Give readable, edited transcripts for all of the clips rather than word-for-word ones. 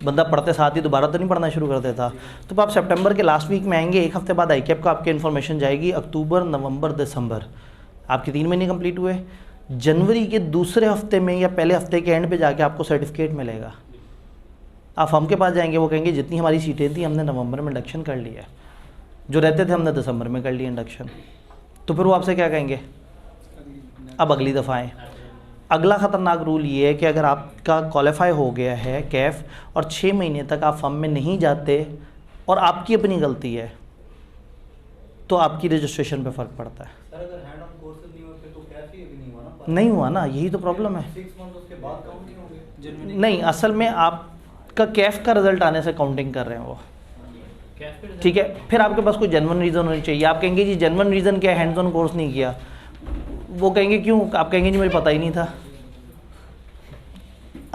बंदा पढ़ते साथ ही दोबारा तो नहीं पढ़ना शुरू कर देता। तो आप सितंबर के लास्ट वीक में आएंगे, एक हफ्ते बाद ICAP का आपकी इन्फॉर्मेशन जाएगी, अक्टूबर नवंबर दिसंबर आपके 3 महीने कंप्लीट हुए। जनवरी के दूसरे हफ्ते में या पहले हफ्ते के एंड पे जाके आपको सर्टिफिकेट मिलेगा। आप हम के पास जाएंगे, वो कहेंगे जितनी हमारी सीटें थी हमने नवंबर में इंडक्शन कर लिया है, जो रहते थे हमने दिसंबर में कर लिया इंडक्शन। तो फिर वो आपसे क्या कहेंगे, अब अगली दफ़ा आएँ। अगला ख़तरनाक रूल ये है कि अगर आपका क्वालिफाई हो गया है कैफ और 6 महीने तक आप फर्म में नहीं जाते और आपकी अपनी गलती है, तो आपकी रजिस्ट्रेशन पे फ़र्क पड़ता है। सर अगर हैंड ऑन कोर्सेज नहीं होते तो कैसे भी नहीं हुआ ना? नहीं हुआ ना, यही तो प्रॉब्लम है। 6 मंथ उसके बाद काउंट नहीं होंगे? नहीं, असल में आपका कैफ का रिज़ल्ट आने से काउंटिंग कर रहे हैं वो, ठीक है। फिर आपके पास कोई जेन्युइन रीज़न होनी चाहिए। आप कहेंगे जी जेन्युइन रीज़न क्या है, हैंड्स ऑन कोर्स नहीं किया। वो कहेंगे क्यों, आप कहेंगे जी मुझे पता ही नहीं था।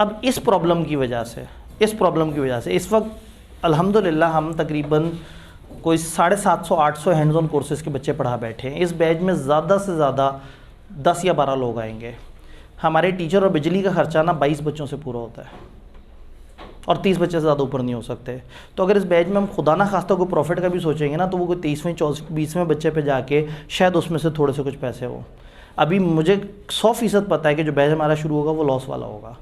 अब इस प्रॉब्लम की वजह से इस वक्त अल्हम्दुलिल्लाह हम तकरीबन कोई 750-800 हैंड्स ऑन कोर्सेज़ के बच्चे पढ़ा बैठे हैं। इस बैच में ज़्यादा से ज़्यादा 10 या 12 लोग आएंगे। हमारे टीचर और बिजली का खर्चा ना 22 बच्चों से पूरा होता है और 30 बच्चे से ज़्यादा ऊपर नहीं हो सकते। तो अगर इस बैच में हम खुदा ना खास्ता कोई प्रॉफिट का भी सोचेंगे ना, तो वो कोई 30वें 20वें बच्चे पे जाके शायद उसमें से थोड़े से कुछ पैसे हो। अभी मुझे 100% पता है कि जो बैच हमारा शुरू होगा वो लॉस वाला होगा,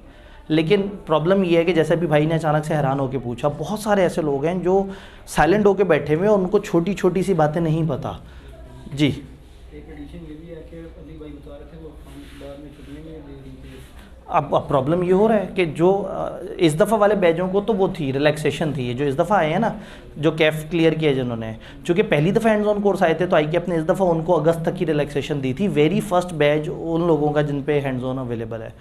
लेकिन प्रॉब्लम ये है कि जैसे अभी भाई ने अचानक से हैरान होकर पूछा, बहुत सारे ऐसे लोग हैं जो साइलेंट होकर बैठे हुए हैं और उनको छोटी छोटी सी बातें नहीं पता। जी, एक एडिशन ये भी है कि अली भाई बता रहे थे वो हम बाद में छुट्टियां में दे रही थी। अब प्रॉब्लम ये हो रहा है कि जो इस दफ़ा वाले बैचों को तो वो थी रिलैक्सेशन थी, जो इस दफ़ा आए हैं ना, जो कैफ क्लियर किया जिन्होंने, चूँकि पहली दफ़ा हैंड्स ऑन कोर्स आए थे तो ICAP ने इस दफ़ा उनको अगस्त तक की रिलैक्सेशन दी थी। वेरी फर्स्ट बैच उन लोगों का जिन पे हैंड्स ऑन अवेलेबल है।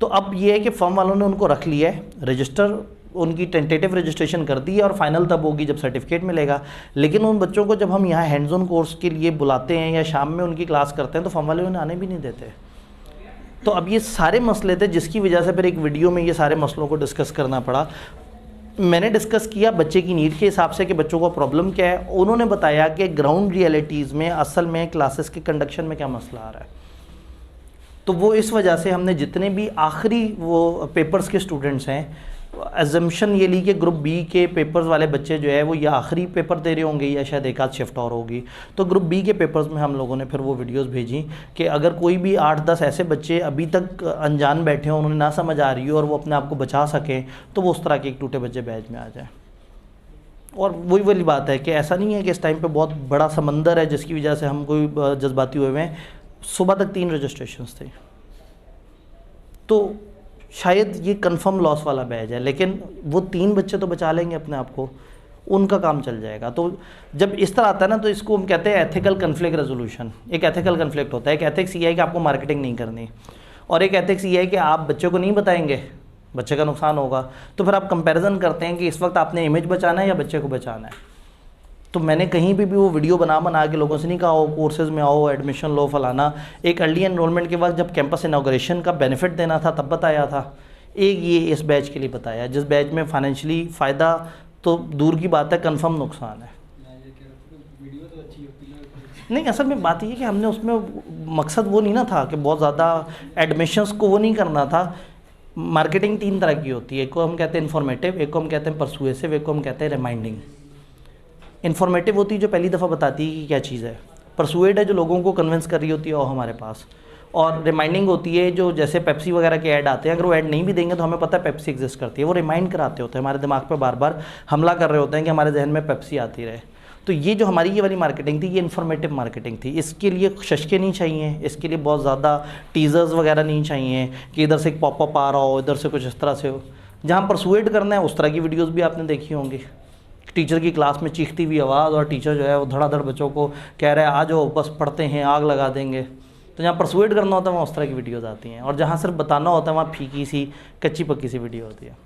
तो अब ये है कि फर्म वालों ने उनको रख लिया है, रजिस्टर उनकी टेंटेटिव रजिस्ट्रेशन कर दी है और फाइनल तब होगी जब सर्टिफिकेट मिलेगा। लेकिन उन बच्चों को जब हम यहाँ हैंड्स ऑन कोर्स के लिए बुलाते हैं या शाम में उनकी क्लास करते हैं तो फर्म वाले उन्हें आने भी नहीं देते। तो अब ये सारे मसले थे जिसकी वजह से फिर एक वीडियो में ये सारे मसलों को डिस्कस करना पड़ा। मैंने डिस्कस किया बच्चे की नीड के हिसाब से कि बच्चों को प्रॉब्लम क्या है। उन्होंने बताया कि ग्राउंड रियलिटीज़ में असल में क्लासेस के कंडक्शन में क्या मसला आ रहा है। तो वो इस वजह से हमने जितने भी आखिरी वो पेपर्स के स्टूडेंट्स हैं, एजम्पशन ये ली कि ग्रुप बी के पेपर्स वाले बच्चे जो है वो या आखिरी पेपर दे रहे होंगे या शायद एक आध शिफ्ट और होगी। तो ग्रुप बी के पेपर्स में हम लोगों ने फिर वो वीडियोस भेजी कि अगर कोई भी 8-10 ऐसे बच्चे अभी तक अनजान बैठे हों, उन्हें ना समझ आ रही हो और वो अपने आप को बचा सकें, तो वो उस तरह के एक टूटे बच्चे बैच में आ जाए। और वही वाली बात है कि ऐसा नहीं है कि इस टाइम पे बहुत बड़ा समंदर है जिसकी वजह से हम कोई जज्बाती हुए हैं। सुबह तक 3 रजिस्ट्रेशंस थे, तो शायद ये कंफर्म लॉस वाला बैच है, लेकिन वो 3 बच्चे तो बचा लेंगे अपने आप को, उनका काम चल जाएगा। तो जब इस तरह आता है ना, तो इसको हम कहते हैं एथिकल कन्फ्लिक्ट रेजोल्यूशन। एक एथिकल कन्फ्लिक्ट होता है, एक एथिक्स ये है कि आपको मार्केटिंग नहीं करनी, और एक एथिक्स ये है कि आप बच्चे को नहीं बताएंगे, बच्चे का नुकसान होगा। तो फिर आप कंपैरिजन करते हैं कि इस वक्त आपने इमेज बचाना है या बच्चे को बचाना है। तो मैंने कहीं भी वो वीडियो बना के लोगों से नहीं कहा हो कोर्सेज़ में आओ, एडमिशन लो, फलाना। एक अर्ली एनरोलमेंट के वक्त जब कैंपस इनॉग्रेशन का बेनिफिट देना था तब बताया था। एक ये इस बैच के लिए बताया, जिस बैच में फाइनेंशियली फ़ायदा तो दूर की बात है, कंफर्म नुकसान है। वीडियो तो अच्छी होती है। नहीं, असल में बात ये है कि हमने उसमें मकसद वो नहीं ना था कि बहुत ज़्यादा एडमिशन्स को वो नहीं करना था। मार्केटिंग 3 तरह की होती है, एक को हम कहते हैं इन्फॉर्मेटिव, एक को हम कहते हैं परसुएसिव, एक को हम कहते हैं रिमाइंडिंग। इन्फॉर्मेटिव होती है जो पहली दफ़ा बताती है कि क्या चीज़ है, परसुएड है जो लोगों को कन्विंस कर रही होती है और हमारे पास, और रिमाइंडिंग होती है जो जैसे पेप्सी वगैरह के ऐड आते हैं, अगर वो ऐड नहीं भी देंगे तो हमें पता है पेप्सी एग्जिस्ट करती है, वो रिमाइंड कराते होते हैं, हमारे दिमाग पे बार बार हमला कर रहे होते हैं कि हमारे जहन में पेप्सी आती रहे। तो ये जो हमारी ये वाली मार्केटिंग थी, ये इन्फॉर्मेटिव मार्केटिंग थी। इसके लिए शशके नहीं चाहिए, इसके लिए बहुत ज़्यादा टीज़र्स वगैरह नहीं चाहिए कि इधर से एक पॉपअप आ रहा हो, इधर से कुछ इस तरह से हो। जहाँ परसुएड करना है उस तरह की वीडियोज़ भी आपने देखी होंगी, टीचर की क्लास में चीखती हुई आवाज़ और टीचर जो है वो धड़ाधड़ बच्चों को कह रहा है आ जाओ बस पढ़ते हैं, आग लगा देंगे। तो जहाँ परसुएड करना होता है वहाँ उस तरह की वीडियोज़ आती हैं, और जहाँ सिर्फ बताना होता है वहाँ फीकी सी कच्ची पक्की सी वीडियो होती है।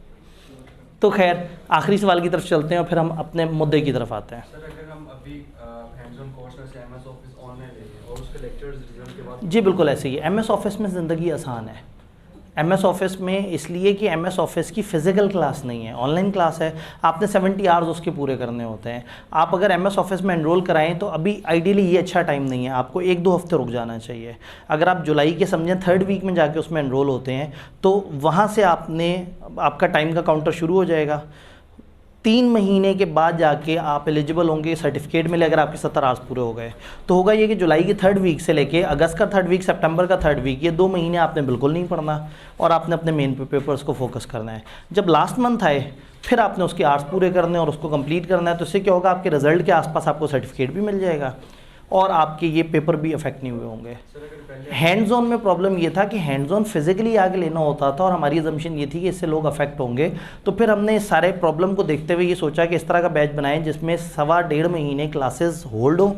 तो खैर आखिरी सवाल की तरफ चलते हैं और फिर हम अपने मुद्दे की तरफ आते हैं। सर अगर हम अभी हैंड्स ऑन कोर्स में से एमएस ऑफिस ऑनलाइन ले लें और उसके लेक्चर्स रिजल्ट के बाद, जी बिल्कुल ऐसे ही है। एमएस ऑफिस में ज़िंदगी आसान है, MS ऑफिस में इसलिए कि MS ऑफिस की फ़िज़िकल क्लास नहीं है, ऑनलाइन क्लास है। आपने 70 आवर्स उसके पूरे करने होते हैं। आप अगर MS ऑफिस में एनरोल कराएं तो अभी आइडियली ये अच्छा टाइम नहीं है, आपको 1-2 हफ्ते रुक जाना चाहिए। अगर आप जुलाई के समझें 3rd वीक में जाके उसमें एनरोल होते हैं तो वहाँ से आपका टाइम का काउंटर शुरू हो जाएगा। 3 महीने के बाद जाके आप एलिजिबल होंगे, सर्टिफिकेट मिले अगर आपके 70 आवर्स पूरे हो गए। तो होगा ये कि जुलाई की 3rd वीक से लेके अगस्त का 3rd वीक, सितंबर का 3rd वीक, ये 2 महीने आपने बिल्कुल नहीं पढ़ना और आपने अपने मेन पेपर्स को फोकस करना है। जब लास्ट मंथ आए फिर आपने उसके आवर्स पूरे करने और उसको कंप्लीट करना है। तो इससे क्या होगा, आपके रिजल्ट के आसपास आपको सर्टिफिकेट भी मिल जाएगा और आपके ये पेपर भी अफेक्ट नहीं हुए होंगे। हैंड्स ऑन में प्रॉब्लम ये था कि हैंड्स ऑन फिजिकली आगे लेना होता था और हमारी अजम्पशन ये थी कि इससे लोग अफेक्ट होंगे। तो फिर हमने इस सारे प्रॉब्लम को देखते हुए ये सोचा कि इस तरह का बैच बनाएं जिसमें 1.25 महीने क्लासेस होल्ड हो,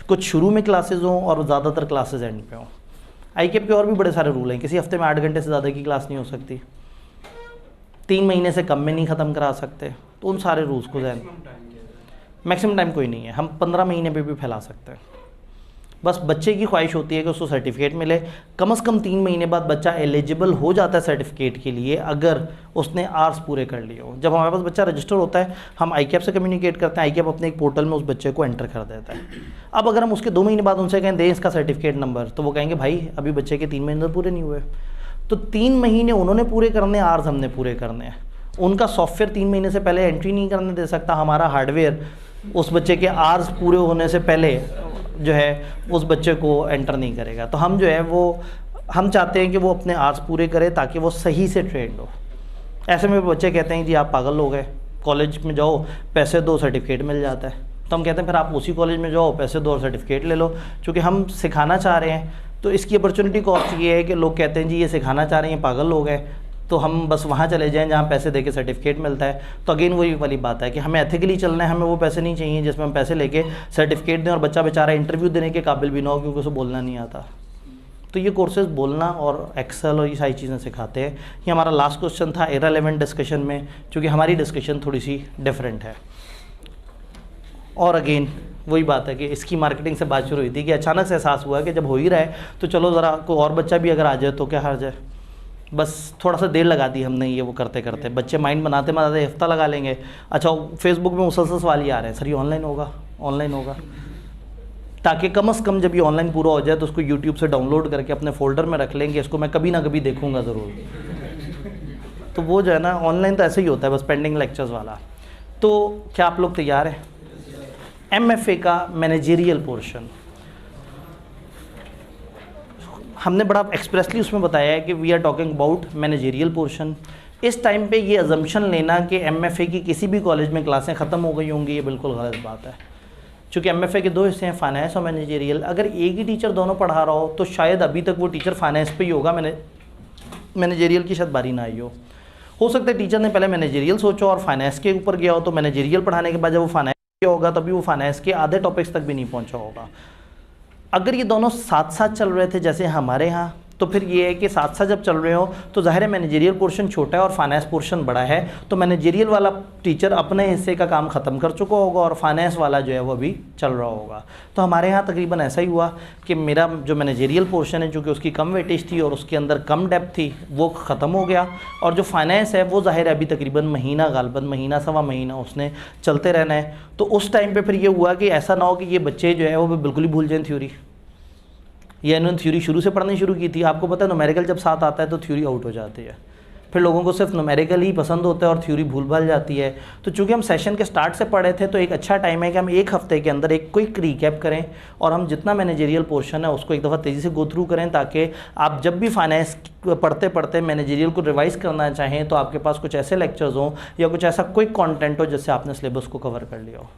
कुछ शुरू में क्लासेस हों और ज़्यादातर क्लासेस एंड पे हों। ICAP के और भी बड़े सारे रूल हैं, किसी हफ्ते में 8 घंटे से ज़्यादा की क्लास नहीं हो सकती, 3 महीने से कम में नहीं ख़त्म करा सकते। तो उन सारे रूल्स को ध्यान, मैक्सिमम टाइम कोई नहीं है, हम 15 महीने पे भी फैला सकते हैं। बस बच्चे की ख्वाहिश होती है कि उसको सर्टिफिकेट मिले। कम से कम 3 महीने बाद बच्चा एलिजिबल हो जाता है सर्टिफिकेट के लिए अगर उसने आवर्स पूरे कर लिए हो। जब हमारे पास बच्चा रजिस्टर होता है हम ICAP से कम्युनिकेट करते हैं, ICAP अपने एक पोर्टल में उस बच्चे को एंटर कर देता है। अब अगर हम उसके 2 महीने बाद उनसे कहें दें इसका सर्टिफिकेट नंबर, तो वो कहेंगे भाई अभी बच्चे के 3 महीने पूरे नहीं हुए। तो 3 महीने उन्होंने पूरे करने, आवर्स हमने पूरे करने हैं। उनका सॉफ्टवेयर 3 महीने से पहले एंट्री नहीं करने दे सकता, हमारा हार्डवेयर उस बच्चे के आवर्स पूरे होने से पहले जो है उस बच्चे को एंटर नहीं करेगा। तो हम जो है वो हम चाहते हैं कि वो अपने आवर्स पूरे करे ताकि वो सही से ट्रेंड हो। ऐसे में बच्चे कहते हैं जी आप पागल हो गए, कॉलेज में जाओ पैसे दो सर्टिफिकेट मिल जाता है। तो हम कहते हैं फिर आप उसी कॉलेज में जाओ पैसे दो और सर्टिफिकेट ले लो। चूँकि हम सिखाना चाह रहे हैं तो इसकी अपॉर्चुनिटी कॉस्ट ये है कि लोग कहते हैं जी ये सिखाना चाह रहे हैं, पागल लोग हैं, तो हम बस वहाँ चले जाएं जहाँ पैसे देके सर्टिफिकेट मिलता है। तो अगेन वही वाली बात है कि हमें एथिकली चलना है, हमें वो पैसे नहीं चाहिए जिसमें हम पैसे लेके सर्टिफिकेट दें और बच्चा बेचारा इंटरव्यू देने के काबिल भी ना हो क्योंकि उसे बोलना नहीं आता। तो ये कोर्सेज बोलना और एक्सेल और ये सारी चीज़ें सिखाते हैं। ये हमारा लास्ट क्वेश्चन था इररिलेवेंट डिस्कशन में, क्योंकि हमारी डिस्कशन थोड़ी सी डिफरेंट है। और अगेन वही बात है कि इसकी मार्केटिंग से बात शुरू हुई थी कि अचानक से एहसास हुआ कि जब हो ही रहा है तो चलो ज़रा कोई और बच्चा भी अगर आ जाए तो क्या हर्ज है। बस थोड़ा सा देर लगा दी हमने ये वो करते करते, बच्चे माइंड बनाते बनाते हफ्ता लगा लेंगे। अच्छा फेसबुक में मुसलसल सवाल ये आ रहे हैं सर ये ऑनलाइन होगा, ऑनलाइन होगा, ताकि कम से कम जब ये ऑनलाइन पूरा हो जाए तो उसको यूट्यूब से डाउनलोड करके अपने फोल्डर में रख लेंगे, इसको मैं कभी ना कभी देखूंगा ज़रूर। तो वो जो है ना ऑनलाइन तो ऐसे ही होता है बस पेंडिंग लेक्चर्स वाला। तो क्या आप लोग तैयार हैं? MFA का मैनेजेरियल पोर्शन हमने बड़ा एक्सप्रेसली उसमें बताया है कि we are talking about managerial portion. इस टाइम पे ये अजम्पशन लेना कि MFA की किसी भी कॉलेज में क्लासें ख़त्म हो गई होंगी, ये बिल्कुल गलत बात है। चूँकि MFA के 2 हिस्से हैं, फाइनेंस और मैनेजेरियल। अगर एक ही टीचर दोनों पढ़ा रहा हो तो शायद अभी तक वो टीचर फाइनेंस पे ही होगा, मैनेजेरियल की शायद बारी ना आई हो सकता है टीचर ने पहले मैनेजेरियल सोचा और फाइनेंस के ऊपर गया हो, तो मैनेजेरियल पढ़ाने के बाद जब वो फाइनेंस होगा तभी वो फाइनेंस के आधे टॉपिक्स तक भी नहीं पहुंचा होगा। अगर ये दोनों साथ साथ चल रहे थे जैसे हमारे यहाँ, तो फिर ये है कि साथ साथ जब चल रहे हो तो ज़ाहिर है मैनेजेरियल पोर्शन छोटा है और फाइनेंस पोर्शन बड़ा है, तो मैनेजेरियल वाला टीचर अपने हिस्से का काम ख़त्म कर चुका होगा और फाइनेंस वाला जो है वो अभी चल रहा होगा। तो हमारे यहाँ तकरीबन ऐसा ही हुआ कि मेरा जो मैनेजेरियल पोर्शन है चूँकि उसकी कम वेटेज थी और उसके अंदर कम डेप्थ थी वो ख़त्म हो गया, और जो फाइनेंस है वो ज़ाहिर है अभी तकरीबन महीना, गालबन महीना सवा महीना उसने चलते रहना है। तो उस टाइम पर फिर ये हुआ कि ऐसा ना हो कि ये बच्चे जो है वो बिल्कुल ही भूल जाएँ थ्योरी। ये इन्होंने थ्योरी शुरू से पढ़नी शुरू की थी, आपको पता है न्यूमेरिकल जब साथ आता है तो थ्योरी आउट हो जाती है, फिर लोगों को सिर्फ न्यूमेरिकल ही पसंद होता है और थ्योरी भूल भाल जाती है। तो चूँकि हम सेशन के स्टार्ट से पढ़े थे तो एक अच्छा टाइम है कि हम एक हफ्ते के अंदर एक क्विक रिकैप करें और हम जितना मैनेजेरियल पोर्शन है उसको एक दफ़ा तेज़ी से गो थ्रू करें, ताकि आप जब भी फाइनेंस पढ़ते पढ़ते मैनेजेरियल को रिवाइज़ करना चाहें तो आपके पास कुछ ऐसे लेक्चर्स हों या कुछ ऐसा क्विक कॉन्टेंट हो जिससे आपने सिलेबस को कवर कर लिया हो।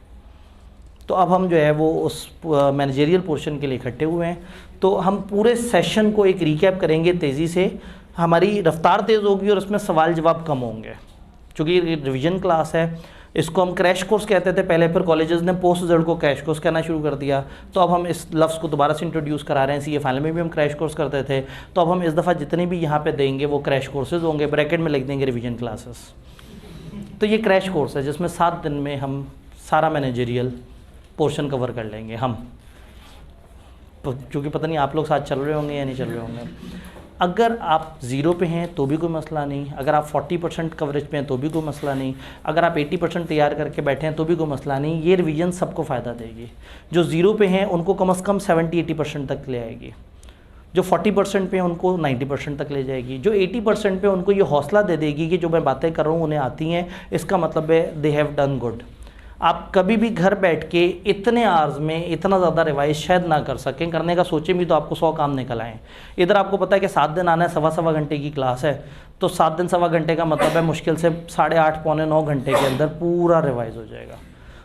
तो अब हम जो है वो उस मैनेजेरियल पोर्शन के लिए इकट्ठे हुए हैं। तो हम पूरे सेशन को एक रिकैप करेंगे तेज़ी से, हमारी रफ्तार तेज़ होगी और उसमें सवाल जवाब कम होंगे। चूँकि रिवीजन क्लास है, इसको हम क्रैश कोर्स कहते थे पहले, फिर कॉलेजेस ने पोस्ट रिजल्ट को क्रैश कोर्स कहना शुरू कर दिया। तो अब हम इस लफ्ज़ को दोबारा से इंट्रोड्यूस करा रहे हैं। CA फाइनल में भी हम क्रैश कोर्स करते थे, तो अब हम इस दफ़ा जितने भी यहाँ पे देंगे वो क्रैश कोर्सेज होंगे, ब्रैकेट में लिख देंगे रिवीजन क्लासेस। तो ये क्रैश कोर्स है जिसमें 7 दिन में हम सारा मैनेजेरियल पोर्शन कवर कर लेंगे हम, क्योंकि पता नहीं आप लोग साथ चल रहे होंगे या नहीं चल रहे होंगे। अगर आप 0 पे हैं तो भी कोई मसला नहीं, अगर आप 40% कवरेज पे हैं तो भी कोई मसला नहीं, अगर आप 80% तैयार करके बैठे हैं तो भी कोई मसला नहीं। ये रिवीजन सबको फ़ायदा देगी। जो 0 पे हैं उनको कम से कम 70-80% तक ले आएगी, जो 40% पे हैं उनको 90% तक ले जाएगी, जो 80% पे उनको ये हौसला दे देगी कि जो मैं बातें कर रहा हूँ उन्हें आती हैं, इसका मतलब है दे हैव डन गुड। आप कभी भी घर बैठ के इतने आवर्स में इतना ज़्यादा रिवाइज शायद ना कर सकें, करने का सोचें भी तो आपको 100 काम निकल आएँ। इधर आपको पता है कि 7 दिन आना है, सवा घंटे की क्लास है, तो 7 दिन सवा घंटे का मतलब है मुश्किल से 8.5 पौने 9 घंटे के अंदर पूरा रिवाइज हो जाएगा।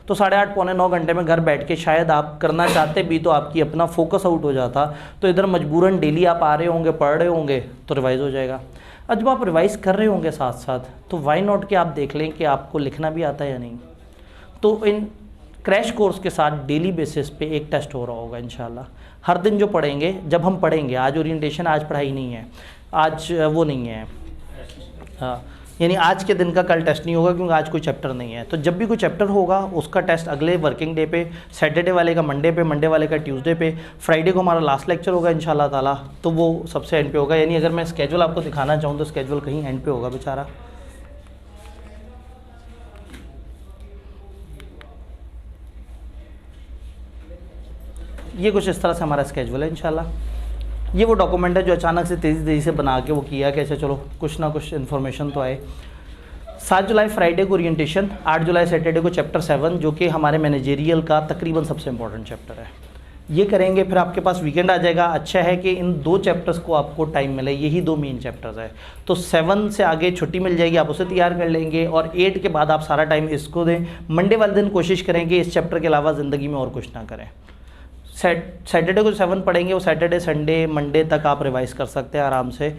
तो 8.5 पौने 9 घंटे में घर बैठ के शायद आप करना चाहते भी तो आपकी अपना फोकस आउट हो जाता, तो इधर मजबूरन डेली आप आ रहे होंगे, पढ़ रहे होंगे, तो रिवाइज़ हो जाएगा। अब जब आप रिवाइज़ कर रहे होंगे साथ साथ, तो वाई नॉट कि आप देख लें कि आपको लिखना भी आता है या नहीं। तो इन क्रैश कोर्स के साथ डेली बेसिस पे एक टेस्ट हो रहा होगा इंशाल्लाह। हर दिन जो पढ़ेंगे, जब हम पढ़ेंगे, आज ओरिएंटेशन, आज पढ़ाई नहीं है, आज वो नहीं है, हाँ, यानी आज के दिन का कल टेस्ट नहीं होगा क्योंकि आज कोई चैप्टर नहीं है। तो जब भी कोई चैप्टर होगा उसका टेस्ट अगले वर्किंग डे पे, सैटरडे वाले का मंडे पे, मंडे वाले का ट्यूसडे पे, फ्राइडे को हमारा लास्ट लेक्चर होगा इंशाल्लाह ताला, तो वो सबसे एंड पे होगा। यानी अगर मैं स्केजुअल आपको दिखाना चाहूँ तो स्केजुअल कहीं एंड पे होगा बेचारा। ये कुछ इस तरह से हमारा स्केजुअल है इंशाल्लाह। ये वो डॉक्यूमेंट है जो अचानक से तेज़ी से बना के वो किया कि अच्छा चलो कुछ ना कुछ इन्फॉर्मेशन तो आए। 7 जुलाई फ्राइडे को ओरिएंटेशन, 8 जुलाई सैटरडे को चैप्टर 7 जो कि हमारे मैनेजेरियल का तकरीबन सबसे इंपॉर्टेंट चैप्टर है, ये करेंगे। फिर आपके पास वीकेंड आ जाएगा। अच्छा है कि इन 2 चैप्टर्स को आपको टाइम मिले, यही 2 मेन चैप्टर्स है। तो 7 से आगे छुट्टी मिल जाएगी, आप उसे तैयार कर लेंगे, और 8 के बाद आप सारा टाइम इसको दें। मंडे वाले दिन कोशिश करेंगे इस चैप्टर के अलावा ज़िंदगी में और कुछ ना करें। सैटरडे को 7 पढ़ेंगे, वो सैटरडे संडे मंडे तक आप रिवाइज़ कर सकते हैं आराम से।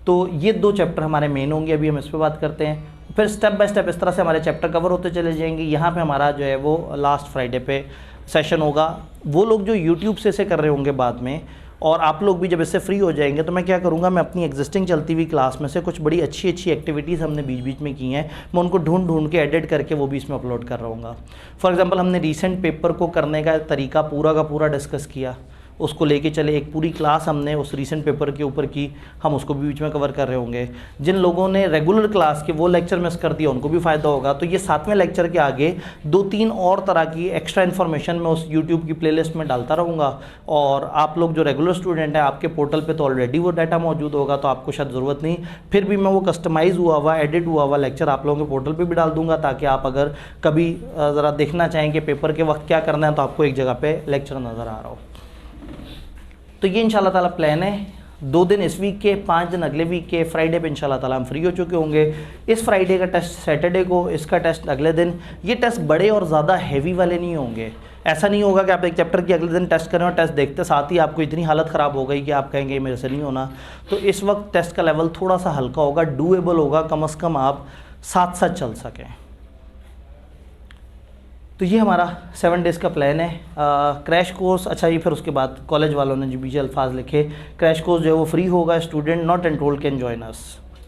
तो ये 2 चैप्टर हमारे मेन होंगे, अभी हम इस पर बात करते हैं। फिर स्टेप बाय स्टेप इस तरह से हमारे चैप्टर कवर होते चले जाएंगे। यहाँ पे हमारा जो है वो लास्ट फ्राइडे पे सेशन होगा। वो लोग जो यूट्यूब से इसे कर रहे होंगे बाद में, और आप लोग भी जब इससे फ्री हो जाएंगे, तो मैं क्या करूँगा, मैं अपनी एग्जिस्टिंग चलती हुई क्लास में से कुछ बड़ी अच्छी अच्छी एक्टिविटीज़ हमने बीच बीच में की हैं, मैं उनको ढूंढ के एडिट करके वो भी इसमें अपलोड कर रहा हूँ। फॉर एग्जांपल हमने रीसेंट पेपर को करने का तरीका पूरा का पूरा डिस्कस किया, उसको लेके चले, एक पूरी क्लास हमने उस रीसेंट पेपर के ऊपर की, हम उसको भी बीच में कवर कर रहे होंगे। जिन लोगों ने रेगुलर क्लास के वो लेक्चर मिस कर दिया उनको भी फ़ायदा होगा। तो ये 7वें लेक्चर के आगे 2-3 और तरह की एक्स्ट्रा इन्फॉर्मेशन मैं उस यूट्यूब की प्लेलिस्ट में डालता रहूँगा, और आप लोग जो रेगुलर स्टूडेंट हैं आपके पोर्टल पे तो ऑलरेडी वो डाटा मौजूद होगा, तो आपको शायद ज़रूरत नहीं, फिर भी मैं वो कस्टमाइज़ हुआ हुआ, एडिट हुआ हुआ लेक्चर आप लोगों के पोर्टल पर भी डाल दूँगा, ताकि आप अगर कभी ज़रा देखना चाहें कि पेपर के वक्त क्या करना है तो आपको एक जगह पर लेक्चर नज़र आ रहा हो। तो ये इंशाल्लाह ताला प्लान है। 2 दिन इस वीक के, 5 दिन अगले वीक के। फ्राइडे पे इंशाल्लाह ताला हम फ्री हो चुके होंगे। इस फ्राइडे का टेस्ट सैटरडे को, इसका टेस्ट अगले दिन। ये टेस्ट बड़े और ज़्यादा हैवी वाले नहीं होंगे। ऐसा नहीं होगा कि आप एक चैप्टर की अगले दिन टेस्ट करें और टेस्ट देखते साथ ही आपको इतनी हालत ख़राब हो गई कि आप कहेंगे मेरे से नहीं होना। तो इस वक्त टेस्ट का लेवल थोड़ा सा हल्का होगा, डूएबल होगा, कम से कम आप साथ साथ चल सकें। तो ये हमारा 7 डेज़ का प्लान है। क्रैश कोर्स, अच्छा ये फिर उसके बाद कॉलेज वालों ने जो बीच अल्फाज लिखे, क्रैश कोर्स जो है वो फ्री होगा, student not enrolled can join us.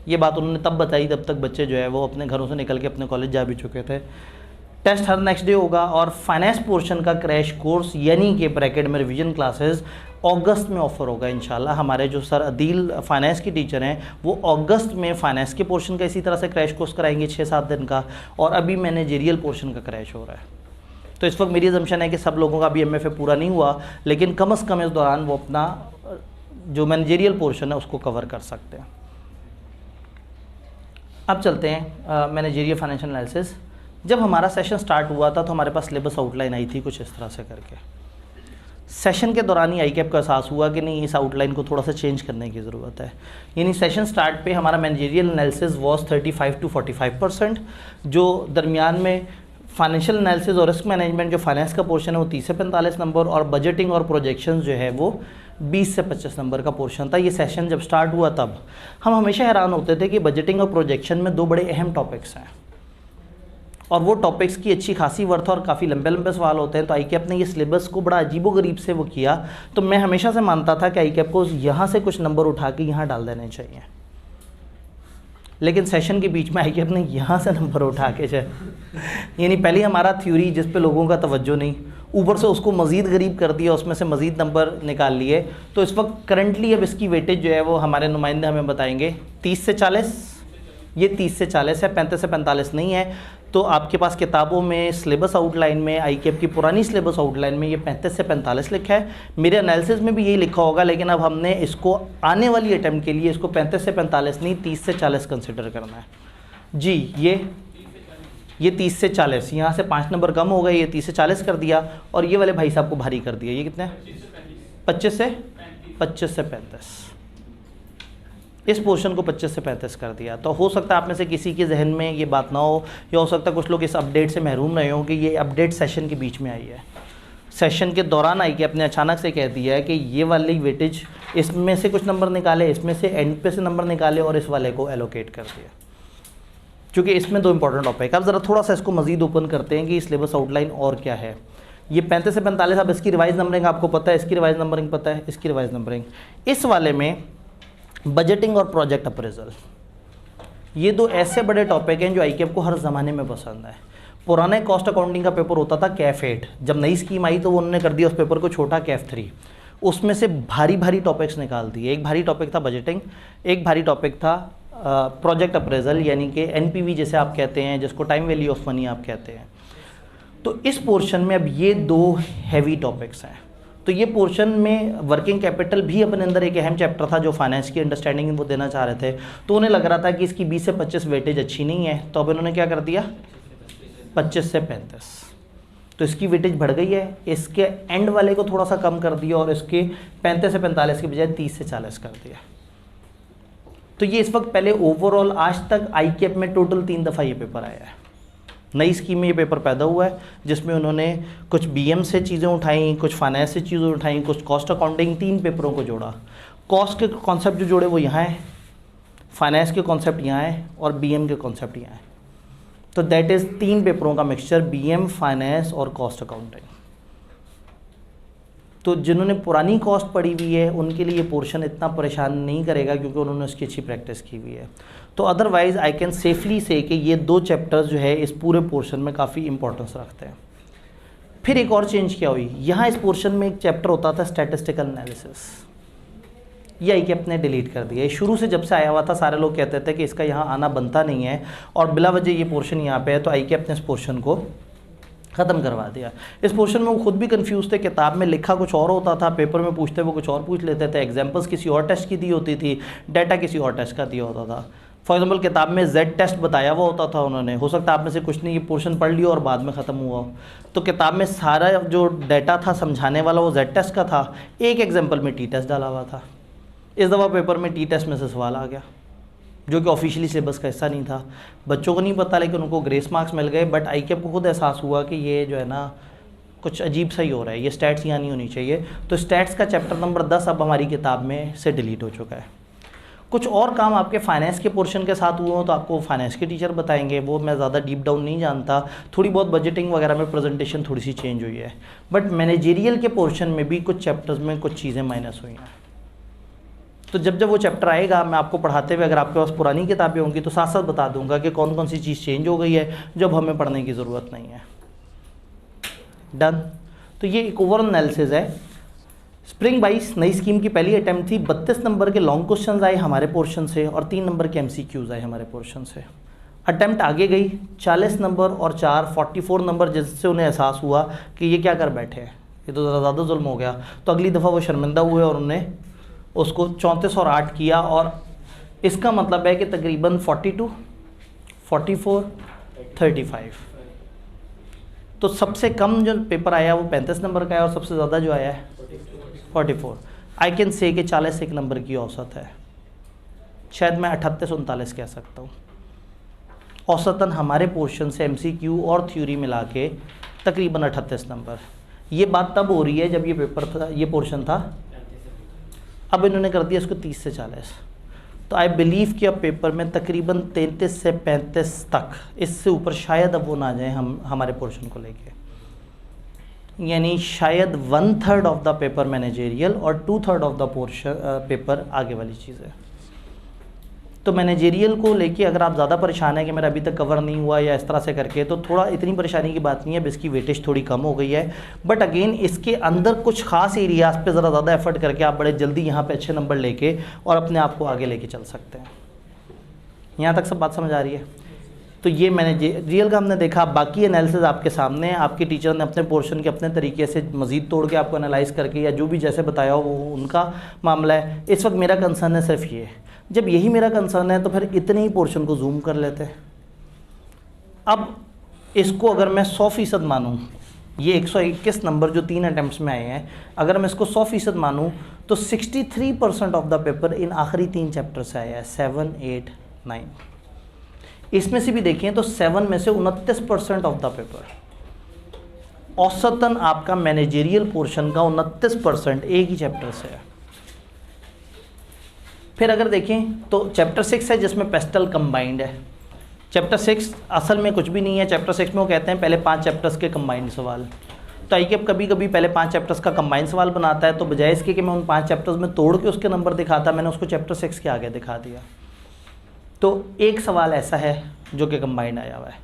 ये बात उन्होंने तब बताई तब तक बच्चे जो है वो अपने घरों से निकल के अपने कॉलेज जा भी चुके थे। टेस्ट हर नेक्स्ट डे होगा, और फाइनेंस पोर्शन का क्रैश कोर्स यानी कि ब्रैकेट में रिवीजन क्लासेस अगस्त में ऑफ़र होगा इंशाल्लाह। हमारे जो सर अदील फाइनेंस की टीचर हैं वो अगस्त में फ़ाइनेंस के पोर्शन का इसी तरह से क्रैश कोर्स कराएंगे 6-7 दिन का, और अभी मैनेजेरियल पोर्शन का क्रैश हो रहा है। तो इस वक्त मेरी असम्पशन है कि सब लोगों का अभी MFA पूरा नहीं हुआ, लेकिन कम से कम इस दौरान वो अपना जो मैनेजेरियल पोर्शन है उसको कवर कर सकते हैं। अब चलते हैं मैनेजेरियल फाइनेंशियल एनालिसिस। जब हमारा सेशन स्टार्ट हुआ था तो हमारे पास सिलेबस आउटलाइन आई थी कुछ इस तरह से करके। सेशन के दौरान ही ICAP का एहसास हुआ कि नहीं, इस आउटलाइन को थोड़ा सा चेंज करने की ज़रूरत है। यानी सेशन स्टार्ट पे हमारा मैनेजेरियल एनालिसिस वॉज 35 to 45%, जो दरमियान में फाइनेंशियल एनालिसिस और रिस्क मैनेजमेंट जो फाइनेंस का पोर्शन है वो 30 से 45 नंबर, और बजटिंग और प्रोजेक्शंस जो है वो 20 से 25 नंबर का पोर्शन था। ये सेशन जब स्टार्ट हुआ तब हम हमेशा हैरान होते थे कि बजटिंग और प्रोजेक्शन में 2 बड़े अहम टॉपिक्स हैं, और वो टॉपिक्स की अच्छी खासी वर्थ और काफ़ी लंबे लंबे सवाल होते हैं। तो ICAP ने ये सिलेबस को बड़ा अजीबोगरीब से वो किया। तो मैं हमेशा से मानता था कि ICAP को यहाँ से कुछ नंबर उठा के यहाँ डाल देने चाहिए, लेकिन सेशन के बीच में ICAP ने यहाँ से नंबर उठा के यानी पहले हमारा थ्योरी जिस पे लोगों का तवज्जो नहीं, ऊपर से उसको मज़ीद गरीब कर दिया, उसमें से मज़ीद नंबर निकाल लिए। तो इस वक्त करंटली अब इसकी वेटेज जो है वो हमारे नुमाइंदे हमें बताएंगे 30 से 40, ये 30 से 40 है, 35 से 45 नहीं है। तो आपके पास किताबों में सिलेबस आउटलाइन में ICAP की पुरानी सिलेबस आउटलाइन में ये 35 से 45 लिखा है, मेरे एनालिसिस में भी यही लिखा होगा, लेकिन अब हमने इसको आने वाली अटैम्प्ट के लिए इसको 35 से 45 नहीं 30 से 40 कंसिडर करना है जी। ये 30 से 40, यहाँ से 5 नंबर कम हो गए, ये 30 से 40 कर दिया, और ये वाले भाई साहब को भारी कर दिया। ये कितने 25 से 35, इस पोर्शन को 25 से 35 कर दिया। तो हो सकता है आप में से किसी के जहन में ये बात ना हो, या हो सकता है कुछ लोग इस अपडेट से महरूम रहे हों कि ये अपडेट सेशन के बीच में आई है, सेशन के दौरान आई कि अपने अचानक से कह दिया है कि ये वाली वेटेज, इसमें से कुछ नंबर निकाले, इसमें से एंड पे से नंबर निकाले और इस वाले को एलोकेट कर दिया, क्योंकि इसमें 2 इंपॉर्टेंट टॉपिक। अब ज़रा थोड़ा सा इसको मज़ीद ओपन करते हैं कि सिलेबस आउटलाइन और क्या है। ये 35 से 45, अब इसकी रिवाइज नंबरिंग आपको पता है, इसकी रिवाइज नंबरिंग पता है, इसकी रिवाइज नंबरिंग। इस वाले में बजटिंग और प्रोजेक्ट अप्रेजल, ये 2 ऐसे बड़े टॉपिक हैं जो ICAP को हर ज़माने में पसंद है। पुराने कॉस्ट अकाउंटिंग का पेपर होता था कैफ 8, जब नई स्कीम आई तो वो उन्होंने कर दिया उस पेपर को छोटा कैफ 3, उसमें से भारी भारी टॉपिक्स निकाल दिए। एक भारी टॉपिक था बजटिंग, एक भारी टॉपिक था प्रोजेक्ट अप्रेजल, यानी कि NPV जिसे आप कहते हैं, जिसको टाइम वैल्यू ऑफ मनी आप कहते हैं। तो इस पोर्शन में अब ये 2 हैवी टॉपिक्स हैं। तो ये पोर्शन में वर्किंग कैपिटल भी अपने अंदर एक अहम चैप्टर था जो फाइनेंस की अंडरस्टैंडिंग वो देना चाह रहे थे। तो उन्हें लग रहा था कि इसकी 20 से 25 वेटेज अच्छी नहीं है, तो अब इन्होंने क्या कर दिया 25 से 35। तो इसकी वेटेज बढ़ गई है, इसके एंड वाले को थोड़ा सा कम कर दिया और इसके 35 से 45 की बजाय 30 से 40 कर दिया। तो ये इस वक्त पहले ओवरऑल आज तक ICAP में टोटल 3 दफ़ा ये पेपर आया है। नई स्कीम में ये पेपर पैदा हुआ है जिसमें उन्होंने कुछ BM से चीज़ें उठाई, कुछ फाइनेंस से चीज़ें उठाई, कुछ कॉस्ट अकाउंटिंग, 3 पेपरों को जोड़ा। कॉस्ट के कॉन्सेप्ट जो जोड़े वो यहाँ है, फाइनेंस के कॉन्सेप्ट यहाँ है और BM के कॉन्सेप्ट यहाँ है। तो दैट इज़ 3 पेपरों का मिक्सचर, BM, फाइनेंस और कॉस्ट अकाउंटिंग। तो जिन्होंने पुरानी कॉस्ट पढ़ी हुई है उनके लिए ये पोर्शन इतना परेशान नहीं करेगा क्योंकि उन्होंने उसकी अच्छी प्रैक्टिस की हुई है। तो अदरवाइज़ आई कैन सेफली से कि ये 2 चैप्टर्स जो है इस पूरे पोर्शन में काफ़ी इंपॉर्टेंस रखते हैं। फिर एक और चेंज क्या हुई, यहाँ इस पोर्शन में एक चैप्टर होता था स्टैटिस्टिकल एनालिसिस, ये ICAP ने डिलीट कर दिया। शुरू से जब से आया हुआ था सारे लोग कहते थे कि इसका यहाँ आना बनता नहीं है और बिला वजह ये पोर्शन यहाँ पे है, तो ICAP ने इस पोर्शन को ख़त्म करवा दिया। इस पोर्शन में वो खुद भी कंफ्यूज थे, किताब में लिखा कुछ और होता था, पेपर में पूछते वो कुछ और पूछ लेते थे, एग्जाम्पल्स किसी और टेस्ट की दी होती थी, डाटा किसी और टेस्ट का दिया होता था। फॉर एग्जाम्पल किताब में Z टेस्ट बताया हुआ होता था उन्होंने, हो सकता है आप में से कुछ ने ये पोर्शन पढ़ लिया और बाद में ख़त्म हुआ हो। तो किताब में सारा जो डाटा था समझाने वाला वो Z टेस्ट का था, एक एग्जाम्पल में T टेस्ट डाला हुआ था। इस दफ़ा पेपर में T टेस्ट में से सवाल आ गया जो कि ऑफिशियली सिलेबस का हिस्सा नहीं था। बच्चों को नहीं पता लेकिन उनको ग्रेस मार्क्स मिल गए, बट ICAP को खुद एहसास हुआ कि ये जो है ना कुछ अजीब सा ही हो रहा है, ये स्टैट्स यहाँ नहीं होनी चाहिए। तो स्टैट्स का चैप्टर नंबर 10 अब हमारी किताब में से डिलीट हो चुका है। कुछ और काम आपके फाइनेंस के पोर्शन के साथ हुए हो तो आपको फाइनेंस के टीचर बताएंगे, वो मैं ज़्यादा डीप डाउन नहीं जानता। थोड़ी बहुत बजटिंग वगैरह में प्रेजेंटेशन थोड़ी सी चेंज हुई है, बट मैनेजेरियल के पोर्शन में भी कुछ चैप्टर्स में कुछ चीज़ें माइनस हुई हैं। तो जब जब वो चैप्टर आएगा मैं आपको पढ़ाते हुए, अगर आपके पास पुरानी किताबें होंगी तो साथ साथ बता दूंगा कि कौन कौन सी चीज़ चेंज हो गई है जब हमें पढ़ने की ज़रूरत नहीं है। डन। तो ये एक ओवरऑल एनालिसिस है। स्प्रिंग 22 नई स्कीम की पहली अटैम्प्ट थी। 32 नंबर के लॉन्ग क्वेश्चंस आए हमारे पोर्शन से और 3 नंबर के MCQs आए हमारे पोर्शन से। अटैम्प्ट आगे गई, 40 नंबर और 4 44 नंबर, जिससे उन्हें एहसास हुआ कि ये क्या कर बैठे हैं, ये तो ज़्यादा जुल्म हो गया। तो अगली दफ़ा वो शर्मिंदा हुए और उन्होंने उसको 34 और 8 किया, और इसका मतलब है कि तकरीबन 42, 44, 35। तो सबसे कम जो पेपर आया वो 35 नंबर का है और सबसे ज़्यादा जो आया है 44। आई कैन से कि 40 एक नंबर की औसत है, शायद मैं 38-39 कह सकता हूँ औसतन हमारे पोर्शन से MCQ और थ्योरी मिला के तकरीबन 38 नंबर। ये बात तब हो रही है जब ये पेपर था, ये पोर्शन था, अब इन्होंने कर दिया इसको 30 से 40। तो आई बिलीव कि अब पेपर में तकरीबन 33 से 35 तक, इससे ऊपर शायद अब वो ना जाए हम हमारे पोर्शन को लेके, यानी शायद 1/3 ऑफ द पेपर मैनेजेरियल और 2/3 ऑफ द पोर्शन पेपर आगे वाली चीज़ें। तो मैनेजेरियल को लेके अगर आप ज़्यादा परेशान है कि मेरा अभी तक कवर नहीं हुआ या इस तरह से करके, तो थोड़ा इतनी परेशानी की बात नहीं है, अब इसकी वेटेज थोड़ी कम हो गई है। बट अगेन इसके अंदर कुछ खास एरियाज़ पे ज़रा ज़्यादा एफर्ट करके आप बड़े जल्दी यहाँ पे अच्छे नंबर लेके और अपने आप को आगे लेके चल सकते हैं। यहाँ तक सब बात समझ आ रही है? तो ये मैनेजेरियल का हमने देखा। बाकी एनालिसिस आपके सामने है, आपके टीचर ने अपने पोर्शन के अपने तरीके से मज़ीद तोड़ के आपको एनालाइज करके या जो भी जैसे बताया हो वो उनका मामला है। इस वक्त मेरा कंसर्न है सिर्फ ये, जब यही मेरा कंसर्न है तो फिर इतने ही पोर्शन को जूम कर लेते हैं। अब इसको अगर मैं 100% मानूँ, ये 121 नंबर जो 3 अटैम्प्ट्स में आए हैं, अगर मैं इसको 100% मानूँ तो 63% ऑफ द पेपर इन आखिरी 3 चैप्टर से आया है, 7, 8, 9। इसमें से भी देखें तो 7 में से 29% ऑफ द पेपर, औसतन आपका मैनेजेरियल पोर्शन का 29% एक ही चैप्टर से है। फिर अगर देखें तो चैप्टर 6 है जिसमें पेस्टल कंबाइंड है। चैप्टर 6 असल में कुछ भी नहीं है। चैप्टर 6 में वो कहते हैं पहले 5 चैप्टर्स के कंबाइंड सवाल। तो आई कभी कभी पहले 5 चैप्टर्स का कंबाइंड सवाल बनाता है, तो बजाय इसके कि मैं उन 5 चैप्टर्स में तोड़ के उसके नंबर दिखाता, मैंने उसको चैप्टर 6 के आगे दिखा दिया। तो एक सवाल ऐसा है जो कि कंबाइंड आया हुआ है।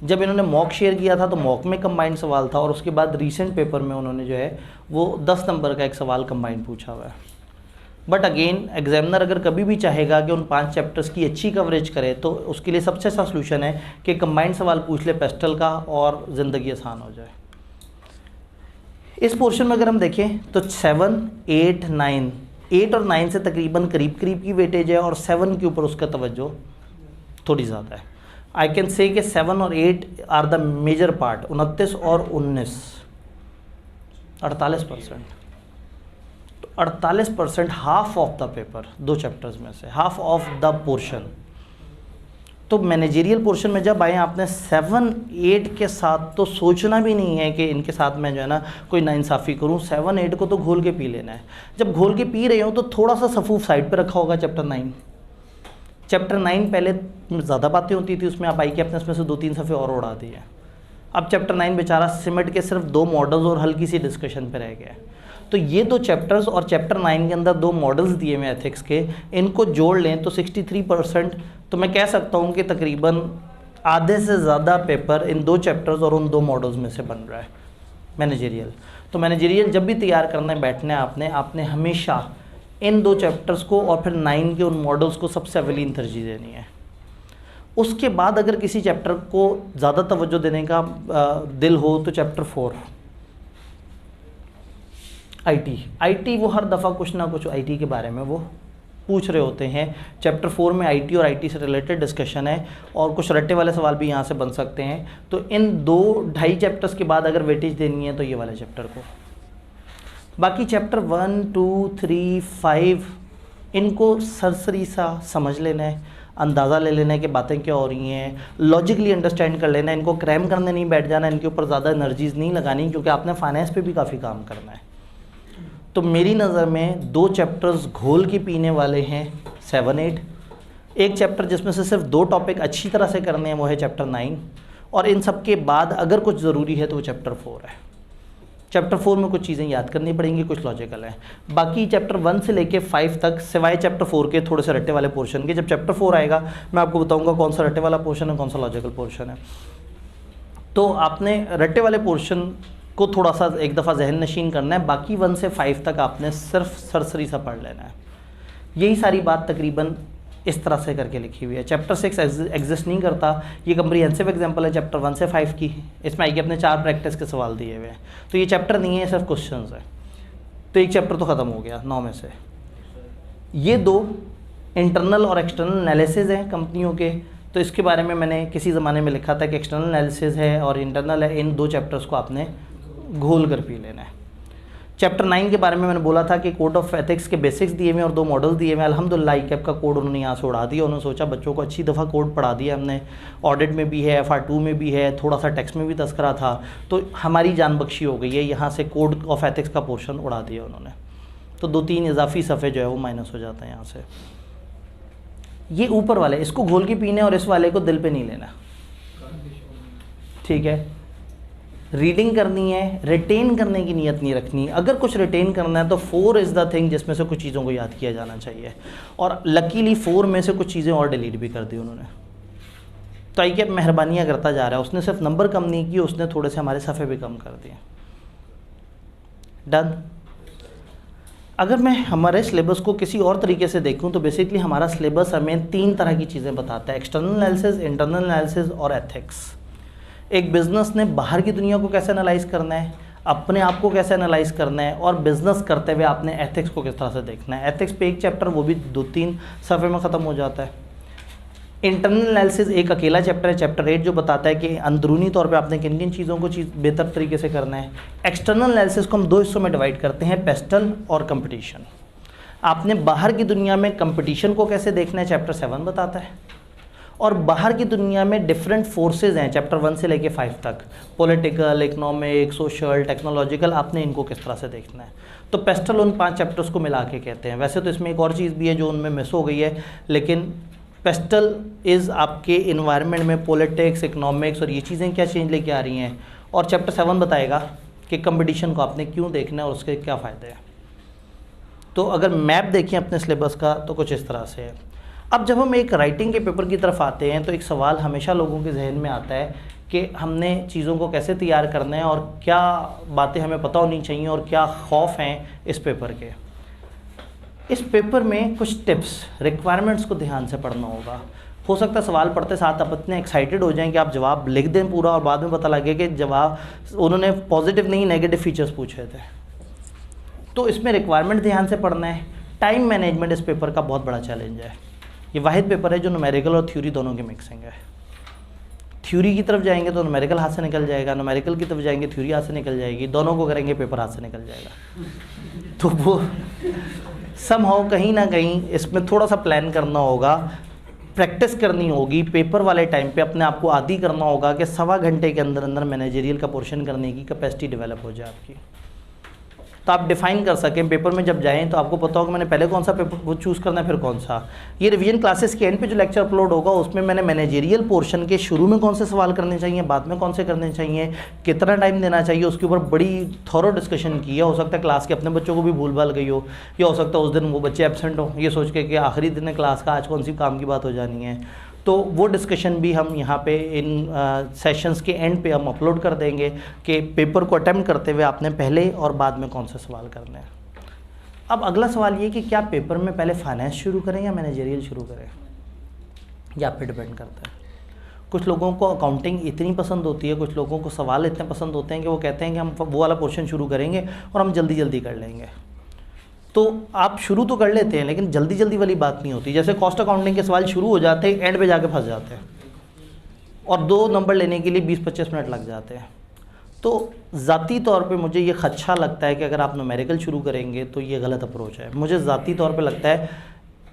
जब इन्होंने मॉक शेयर किया था तो मॉक में कंबाइंड सवाल था, और उसके बाद रीसेंट पेपर में उन्होंने जो है वो 10 नंबर का एक सवाल कंबाइंड पूछा हुआ है। बट अगेन एग्जामिनर अगर कभी भी चाहेगा कि उन 5 चैप्टर्स की अच्छी कवरेज करे तो उसके लिए सबसे अच्छा सोल्यूशन है कि कंबाइंड सवाल पूछ ले पेस्टल का और ज़िंदगी आसान हो जाए। इस पोर्शन में अगर हम देखें तो 7, 8, 9, 8 और 9 से तकरीबन करीब करीब की वेटेज है, और 7 के ऊपर उसका तवज्जो थोड़ी ज़्यादा है। आई कैन से कि 7 और 8 आर द मेजर पार्ट। 29 और 19 48%। तो 48% half of the paper, 2 chapters में से हाफ ऑफ द पोर्शन। तो मैनेजेरियल पोर्शन में जब आए आपने 7, 8 के साथ तो सोचना भी नहीं है कि इनके साथ मैं जो है ना कोई नाइंसाफ़ी करूं। 7, 8 को तो घोल के पी लेना है। जब घोल के पी रहे हो तो थोड़ा सा सफूफ साइड पे रखा होगा चैप्टर 9। चैप्टर 9 पहले ज़्यादा बातें होती थी उसमें, आप आई के अपने इसमें से 2-3 सफ़े और उड़ा दिए। अब चैप्टर 9 बेचारा सिमट के सिर्फ 2 मॉडल्स और हल्की सी डिस्कशन पे रह गया। तो ये 2 चैप्टर्स और चैप्टर 9 के अंदर 2 मॉडल्स दिए हुए एथिक्स के, इनको जोड़ लें तो 63%, तो मैं कह सकता हूँ कि तकरीबन आधे से ज़्यादा पेपर इन 2 चैप्टर्स और उन 2 मॉडल्स में से बन रहा है मैनेजेरियल। तो मैनेजेरियल जब भी तैयार करना है बैठना है आपने हमेशा इन 2 चैप्टर्स को और फिर 9 के उन मॉडल्स को सबसे अवलीन तरजीह देनी है। उसके बाद अगर किसी चैप्टर को ज़्यादा तवज्जो देने का दिल हो तो चैप्टर 4 आईटी वो हर दफ़ा कुछ ना कुछ आईटी के बारे में वो पूछ रहे होते हैं। चैप्टर 4 में आईटी और आईटी से रिलेटेड डिस्कशन है, और कुछ रट्टे वाले सवाल भी यहाँ से बन सकते हैं। तो इन 2-2.5 चैप्टर्स के बाद अगर वेटेज देनी है तो ये वाले चैप्टर को। बाकी चैप्टर 1, 2, 3, 5 इनको सरसरी सा समझ लेना है, अंदाज़ा ले लेना है कि बातें क्या हो रही हैं, लॉजिकली अंडरस्टैंड कर लेना है। इनको क्रैम करने नहीं बैठ जाना, इनके ऊपर ज़्यादा एनर्जीज़ नहीं लगानी, क्योंकि आपने फाइनेंस पे भी काफ़ी काम करना है। तो मेरी नज़र में 2 चैप्टर्स घोल के पीने वाले हैं 7, 8। एक चैप्टर जिसमें से सिर्फ 2 टॉपिक अच्छी तरह से करने हैं वो है चैप्टर 9, और इन सब के बाद अगर कुछ ज़रूरी है तो वो चैप्टर 4 है। चैप्टर 4 में कुछ चीज़ें याद करनी पड़ेंगी, कुछ लॉजिकल है। बाकी चैप्टर 1 से लेके 5 तक सिवाय चैप्टर 4 के थोड़े से रट्टे वाले पोर्शन के, जब चैप्टर 4 आएगा मैं आपको बताऊंगा कौन सा रट्टे वाला पोर्शन है, कौन सा लॉजिकल पोर्शन है। तो आपने रट्टे वाले पोर्शन को थोड़ा सा एक दफ़ा जहन नशीन करना है। बाकी 1 से 5 तक आपने सिर्फ सरसरी सा पढ़ लेना है। यही सारी बात तकरीबन इस तरह से करके लिखी हुई है। चैप्टर 6 एग्जिस्ट नहीं करता। ये कम्प्रीहेंसिव एग्जाम्पल है चैप्टर 1 से 5 की। इसमें आइए अपने 4 प्रैक्टिस के सवाल दिए हुए हैं। तो ये चैप्टर नहीं है, सिर्फ क्वेश्चंस है। तो एक चैप्टर तो ख़त्म हो गया 9 में से। ये 2 इंटरनल और एक्सटर्नल एनालिसिस हैं कंपनियों के। तो इसके बारे में मैंने किसी ज़माने में लिखा था कि एक्सटर्नल एनालिसिस है और इंटरनल है, इन 2 चैप्टर्स को आपने घोल कर पी लेना है। चैप्टर 9 के बारे में मैंने बोला था कि कोड ऑफ एथिक्स के बेसिक्स दिए हुए और 2 मॉडल्स दिए हुए। अल्हम्दुलिल्लाह ICAP का कोड उन्होंने यहाँ से उड़ा दिया। उन्होंने सोचा बच्चों को अच्छी दफ़ा कोड पढ़ा दिया हमने, ऑडिट में भी है, FR2 में भी है, थोड़ा सा टेक्स्ट में भी तस्करा था, तो हमारी जान बख्शी हो गई है। यहाँ से कोड ऑफ एथिक्स का पोर्शन उड़ा दिया उन्होंने। तो 2-3 इजाफी सफ़े जो है वो माइनस हो जाता है यहाँ से। ये ऊपर वाले इसको घोल के पीने और इस वाले को दिल पे नहीं लेना, ठीक है। रीडिंग करनी है, रिटेन करने की नीयत नहीं रखनी। अगर कुछ रिटेन करना है तो 4 इज़ द थिंग जिसमें से कुछ चीज़ों को याद किया जाना चाहिए। और लकीली 4 में से कुछ चीज़ें और डिलीट भी कर दी उन्होंने। तो आई कि मेहरबानियाँ करता जा रहा है, उसने सिर्फ नंबर कम नहीं किए, उसने थोड़े से हमारे सफ़े भी कम कर दिए। डन। अगर मैं हमारे सिलेबस को किसी और तरीके से देखूं तो बेसिकली हमारा सिलेबस हमें 3 तरह की चीज़ें बताता है, एक्सटर्नल एनालिसिस, इंटरनल एनालिसिस और एथिक्स। एक बिज़नेस ने बाहर की दुनिया को कैसे एनालाइज करना है, अपने आप को कैसे एनालाइज करना है, और बिज़नेस करते हुए आपने एथिक्स को किस तरह से देखना है। एथिक्स पे एक चैप्टर, वो भी 2-3 सफ़े में ख़त्म हो जाता है। इंटरनल एनालिसिस एक अकेला चैप्टर है, चैप्टर 8, जो बताता है कि अंदरूनी तौर पे आपने किन किन चीज़ों को बेहतर तरीके से करना है। एक्सटर्नल एनालिसिस को हम 2 हिस्सों में डिवाइड करते हैं, पेस्टल और कंपटीशन। आपने बाहर की दुनिया में कंपटीशन को कैसे देखना है, चैप्टर 7 बताता है। और बाहर की दुनिया में डिफरेंट फोर्सेज हैं, चैप्टर 1 से लेके 5 तक, पॉलिटिकल, इकोनॉमिक, सोशल, टेक्नोलॉजिकल, आपने इनको किस तरह से देखना है। तो पेस्टल उन 5 चैप्टर्स को मिला के कहते हैं। वैसे तो इसमें एक और चीज़ भी है जो उनमें मिस हो गई है, लेकिन पेस्टल इज़ आपके इन्वायरमेंट में पॉलिटिक्स, इकोनॉमिक्स और ये चीज़ें क्या चेंज लेके आ रही हैं। और चैप्टर 7 बताएगा कि कंपटीशन को आपने क्यों देखना है और उसके क्या फ़ायदे हैं। तो अगर मैप देखें अपने सिलेबस का तो कुछ इस तरह से है। अब जब हम एक राइटिंग के पेपर की तरफ आते हैं तो एक सवाल हमेशा लोगों के जहन में आता है कि हमने चीज़ों को कैसे तैयार करना है और क्या बातें हमें पता होनी चाहिए और क्या खौफ हैं इस पेपर के। इस पेपर में कुछ टिप्स, रिक्वायरमेंट्स को ध्यान से पढ़ना होगा। हो सकता है सवाल पढ़ते साथ आप इतने एक्साइटेड हो जाएं कि आप जवाब लिख दें पूरा और बाद में पता लगे कि जवाब उन्होंने पॉजिटिव नहीं नेगेटिव फीचर्स पूछे थे। तो इसमें रिक्वायरमेंट ध्यान से पढ़ना है। टाइम मैनेजमेंट इस पेपर का बहुत बड़ा चैलेंज है। ये वाहिद पेपर है जो न्यूमेरिकल और थ्योरी दोनों की मिक्सिंग है। थ्योरी की तरफ जाएंगे तो न्यूमेरिकल हाथ से निकल जाएगा, न्यूमेरिकल की तरफ जाएंगे थ्योरी हाथ से निकल जाएगी, दोनों को करेंगे पेपर हाथ से निकल जाएगा। तो वो समहाउ कहीं ना कहीं इसमें थोड़ा सा प्लान करना होगा, प्रैक्टिस करनी होगी। पेपर वाले टाइम पे अपने आप को आदी करना होगा कि 1.25 घंटे के अंदर अंदर मैनेजरियल का पोर्शन करने की कैपेसिटी डेवलप हो जाए आपकी, तो आप डिफ़ाइन कर सकें। पेपर में जब जाएं तो आपको पता होगा मैंने पहले कौन सा पेपर चूज़ करना है, फिर कौन सा। ये रिवीजन क्लासेस के एंड पे जो लेक्चर अपलोड होगा उसमें मैंने मैनेजरियल पोर्शन के शुरू में कौन से सवाल करने चाहिए, बाद में कौन से करने चाहिए, कितना टाइम देना चाहिए, उसके ऊपर बड़ी थॉरो डिस्कशन की है। हो सकता है क्लास के अपने बच्चों को भी भूल भाल गई हो, या हो सकता है उस दिन वो बच्चे एब्सेंट हो ये सोच के कि आखिरी दिन है क्लास का, आज कौन सी काम की बात हो जानी है। तो वो डिस्कशन भी हम यहाँ पे इन सेशंस के एंड पे हम अपलोड कर देंगे कि पेपर को अटेम्प्ट करते हुए आपने पहले और बाद में कौन से सवाल करने हैं। अब अगला सवाल ये कि क्या पेपर में पहले फाइनेंस शुरू करें या मैनेजरियल शुरू करें, ये आप पे डिपेंड करता है। कुछ लोगों को अकाउंटिंग इतनी पसंद होती है, कुछ लोगों को सवाल इतने पसंद होते हैं कि वो कहते हैं कि हम वो वाला पोर्शन शुरू करेंगे और हम जल्दी जल्दी कर लेंगे। तो आप शुरू तो कर लेते हैं लेकिन जल्दी जल्दी वाली बात नहीं होती। जैसे कॉस्ट अकाउंटिंग के सवाल शुरू हो जाते हैं, एंड पे जाके फंस जाते हैं और 2 नंबर लेने के लिए 20-25 मिनट लग जाते हैं। तो ज़ाती तौर पे मुझे ये खदशा लगता है कि अगर आप न्यूमेरिकल शुरू करेंगे तो ये गलत अप्रोच है, मुझे ज़ाती तौर पे लगता है।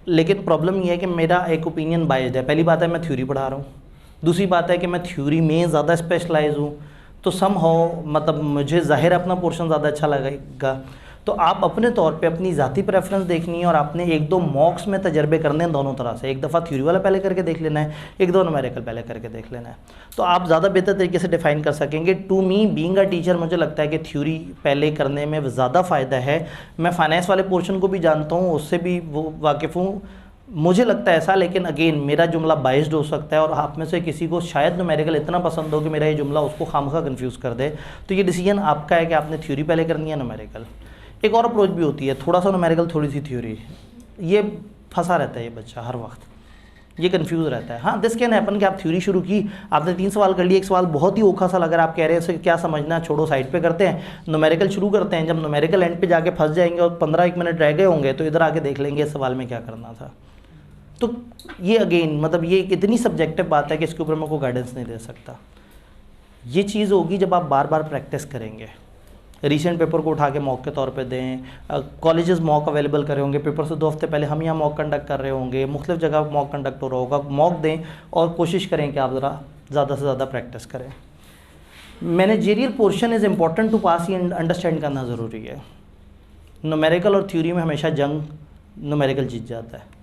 लेकिन प्रॉब्लम ये है कि मेरा एक ओपिनियन बायस्ड है। पहली बात है मैं थ्योरी पढ़ा रहा हूँ, दूसरी बात है कि मैं थ्योरी में ज़्यादा स्पेशलाइज हूँ, तो समहाउ मतलब मुझे ज़ाहिर अपना पोर्शन ज़्यादा अच्छा लगेगा। तो आप अपने तौर पे अपनी ज़ाती प्रेफरेंस देखनी है और आपने 1-2 मॉक्स में तजर्बे करने हैं दोनों तरह से। एक दफ़ा थ्योरी वाला पहले करके देख लेना है, 1-2 न्यूमेरिकल पहले करके देख लेना है, तो आप ज़्यादा बेहतर तरीके से डिफ़ाइन कर सकेंगे। To me being a teacher मुझे लगता है कि थ्योरी पहले करने में ज़्यादा फ़ायदा है। मैं फाइनेंस वाले पोर्शन को भी जानता हूँ, उससे भी वो वाकिफ़ हूँ, मुझे लगता है ऐसा। लेकिन अगेन मेरा जुमला बाइस्ड हो सकता है और आप में से किसी को शायद न्यूमेरिकल इतना पसंद हो कि मेरा ये जुमला उसको खामखा कन्फ्यूज़ कर दे। तो ये डिसीजन आपका है कि आपने थ्योरी पहले करनी है न्यूमेरिकल। एक और अप्रोच भी होती है, थोड़ा सा न्यूमेरिकल थोड़ी सी थ्योरी, ये फंसा रहता है ये बच्चा हर वक्त, ये कंफ्यूज रहता है। हाँ, दिस कैन हैपन कि आप थ्योरी शुरू की, आपने 3 सवाल कर लिए, एक सवाल बहुत ही ओखा सा लग रहा है, आप कह रहे हैं इसे क्या समझना, छोड़ो साइड पे करते हैं, न्यूमेरिकल शुरू करते हैं। जब न्यूमेरिकल एंड पे जाके फंस जाएंगे और 15-1 मिनट रह गए होंगे तो इधर आके देख लेंगे इस सवाल में क्या करना था। तो ये अगेन मतलब ये एक इतनी सब्जेक्टिव बात है कि इसके ऊपर मैं कोई गाइडेंस नहीं दे सकता। ये चीज़ होगी जब आप बार बार प्रैक्टिस करेंगे। रीसेंट पेपर को उठा के मॉक के तौर पे दें, कॉलेजेस मॉक अवेलेबल कर रहे होंगे, पेपर से 2 हफ्ते पहले हम यहाँ मॉक कंडक्ट कर रहे होंगे, मुख्तलिफ जगह मॉक कंडक्ट हो रहा होगा। मॉक दें और कोशिश करें कि आप ज़्यादा से ज़्यादा प्रैक्टिस करें। Managerial portion is important to pass, ये अंडरस्टैंड करना ज़रूरी है। न्यूमेरिकल और थ्योरी में हमेशा जंग न्यूमेरिकल जीत जाता है।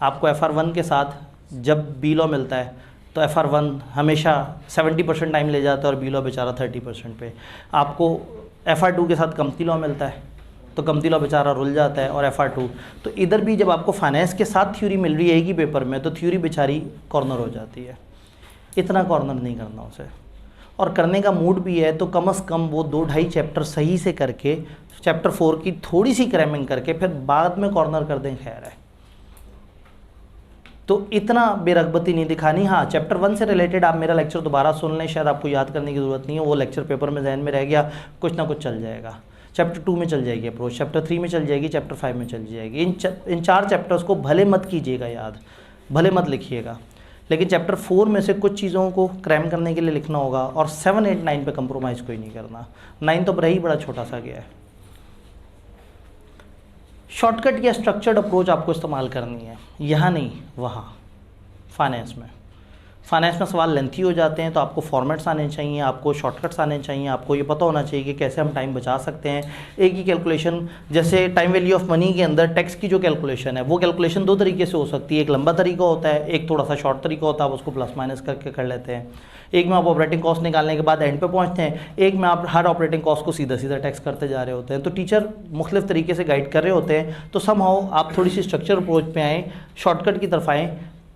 आपको FR1 के साथ जब B लॉ मिलता है तो FR1 हमेशा 70% टाइम ले जाता है और बी लॉ बेचारा 30% पे। आपको FR2 के साथ कम्पनी लॉ मिलता है तो कम्पनी लॉ बेचारा रुल जाता है, और FR2 तो इधर भी जब आपको फाइनेंस के साथ थ्योरी मिल रही है एक ही पेपर में तो थ्योरी बेचारी कॉर्नर हो जाती है। इतना कॉर्नर नहीं करना उसे, और करने का मूड भी है तो कम से कम वो 2-2.5 चैप्टर सही से करके चैप्टर 4 की थोड़ी सी क्रैमिंग करके फिर बाद में कॉर्नर कर दें, खैर है। तो इतना बेरगबती नहीं दिखानी। हाँ, चैप्टर 1 से रिलेटेड आप मेरा लेक्चर दोबारा सुन लें, शायद आपको याद करने की ज़रूरत नहीं है, वो लेक्चर पेपर में जहन में रह गया, कुछ ना कुछ चल जाएगा। चैप्टर 2 में चल जाएगी अप्रोच, चैप्टर 3 में चल जाएगी, चैप्टर 5 में चल जाएगी। इन 4 चैप्टर्स को भले मत कीजिएगा याद, भले मत लिखिएगा, लेकिन चैप्टर 4 में से कुछ चीज़ों को क्रैम करने के लिए लिखना होगा, और 7, 8, 9 पे कंप्रोमाइज़ कोई नहीं करना। 9 तो बड़ा ही बड़ा छोटा सा गया है। शॉर्टकट या स्ट्रक्चर्ड अप्रोच आपको इस्तेमाल करनी है, यहाँ नहीं वहाँ। फाइनेंस में सवाल लेंथी हो जाते हैं तो आपको फॉर्मेट्स आने चाहिए, आपको शॉर्टकट्स आने चाहिए, आपको ये पता होना चाहिए कि कैसे हम टाइम बचा सकते हैं। एक ही कैलकुलेशन, जैसे टाइम वैल्यू ऑफ मनी के अंदर टैक्स की जो कैलकुलेशन है वो कैलकुलेशन 2 तरीके से हो सकती है। एक लंबा तरीका होता है, एक थोड़ा सा शॉर्ट तरीका होता है, आप उसको प्लस माइनस करके कर लेते हैं। एक में आप ऑपरेटिंग कॉस्ट निकालने के बाद एंड पे पहुंचते हैं, एक में आप हर ऑपरेटिंग कॉस्ट को सीधा सीधा टैक्स करते जा रहे होते हैं। तो टीचर मुख्तलिफ तरीके से गाइड कर रहे होते हैं, तो समहाउ आप थोड़ी सी स्ट्रक्चर अप्रोच पे आएँ, शॉर्टकट की तरफ आएँ।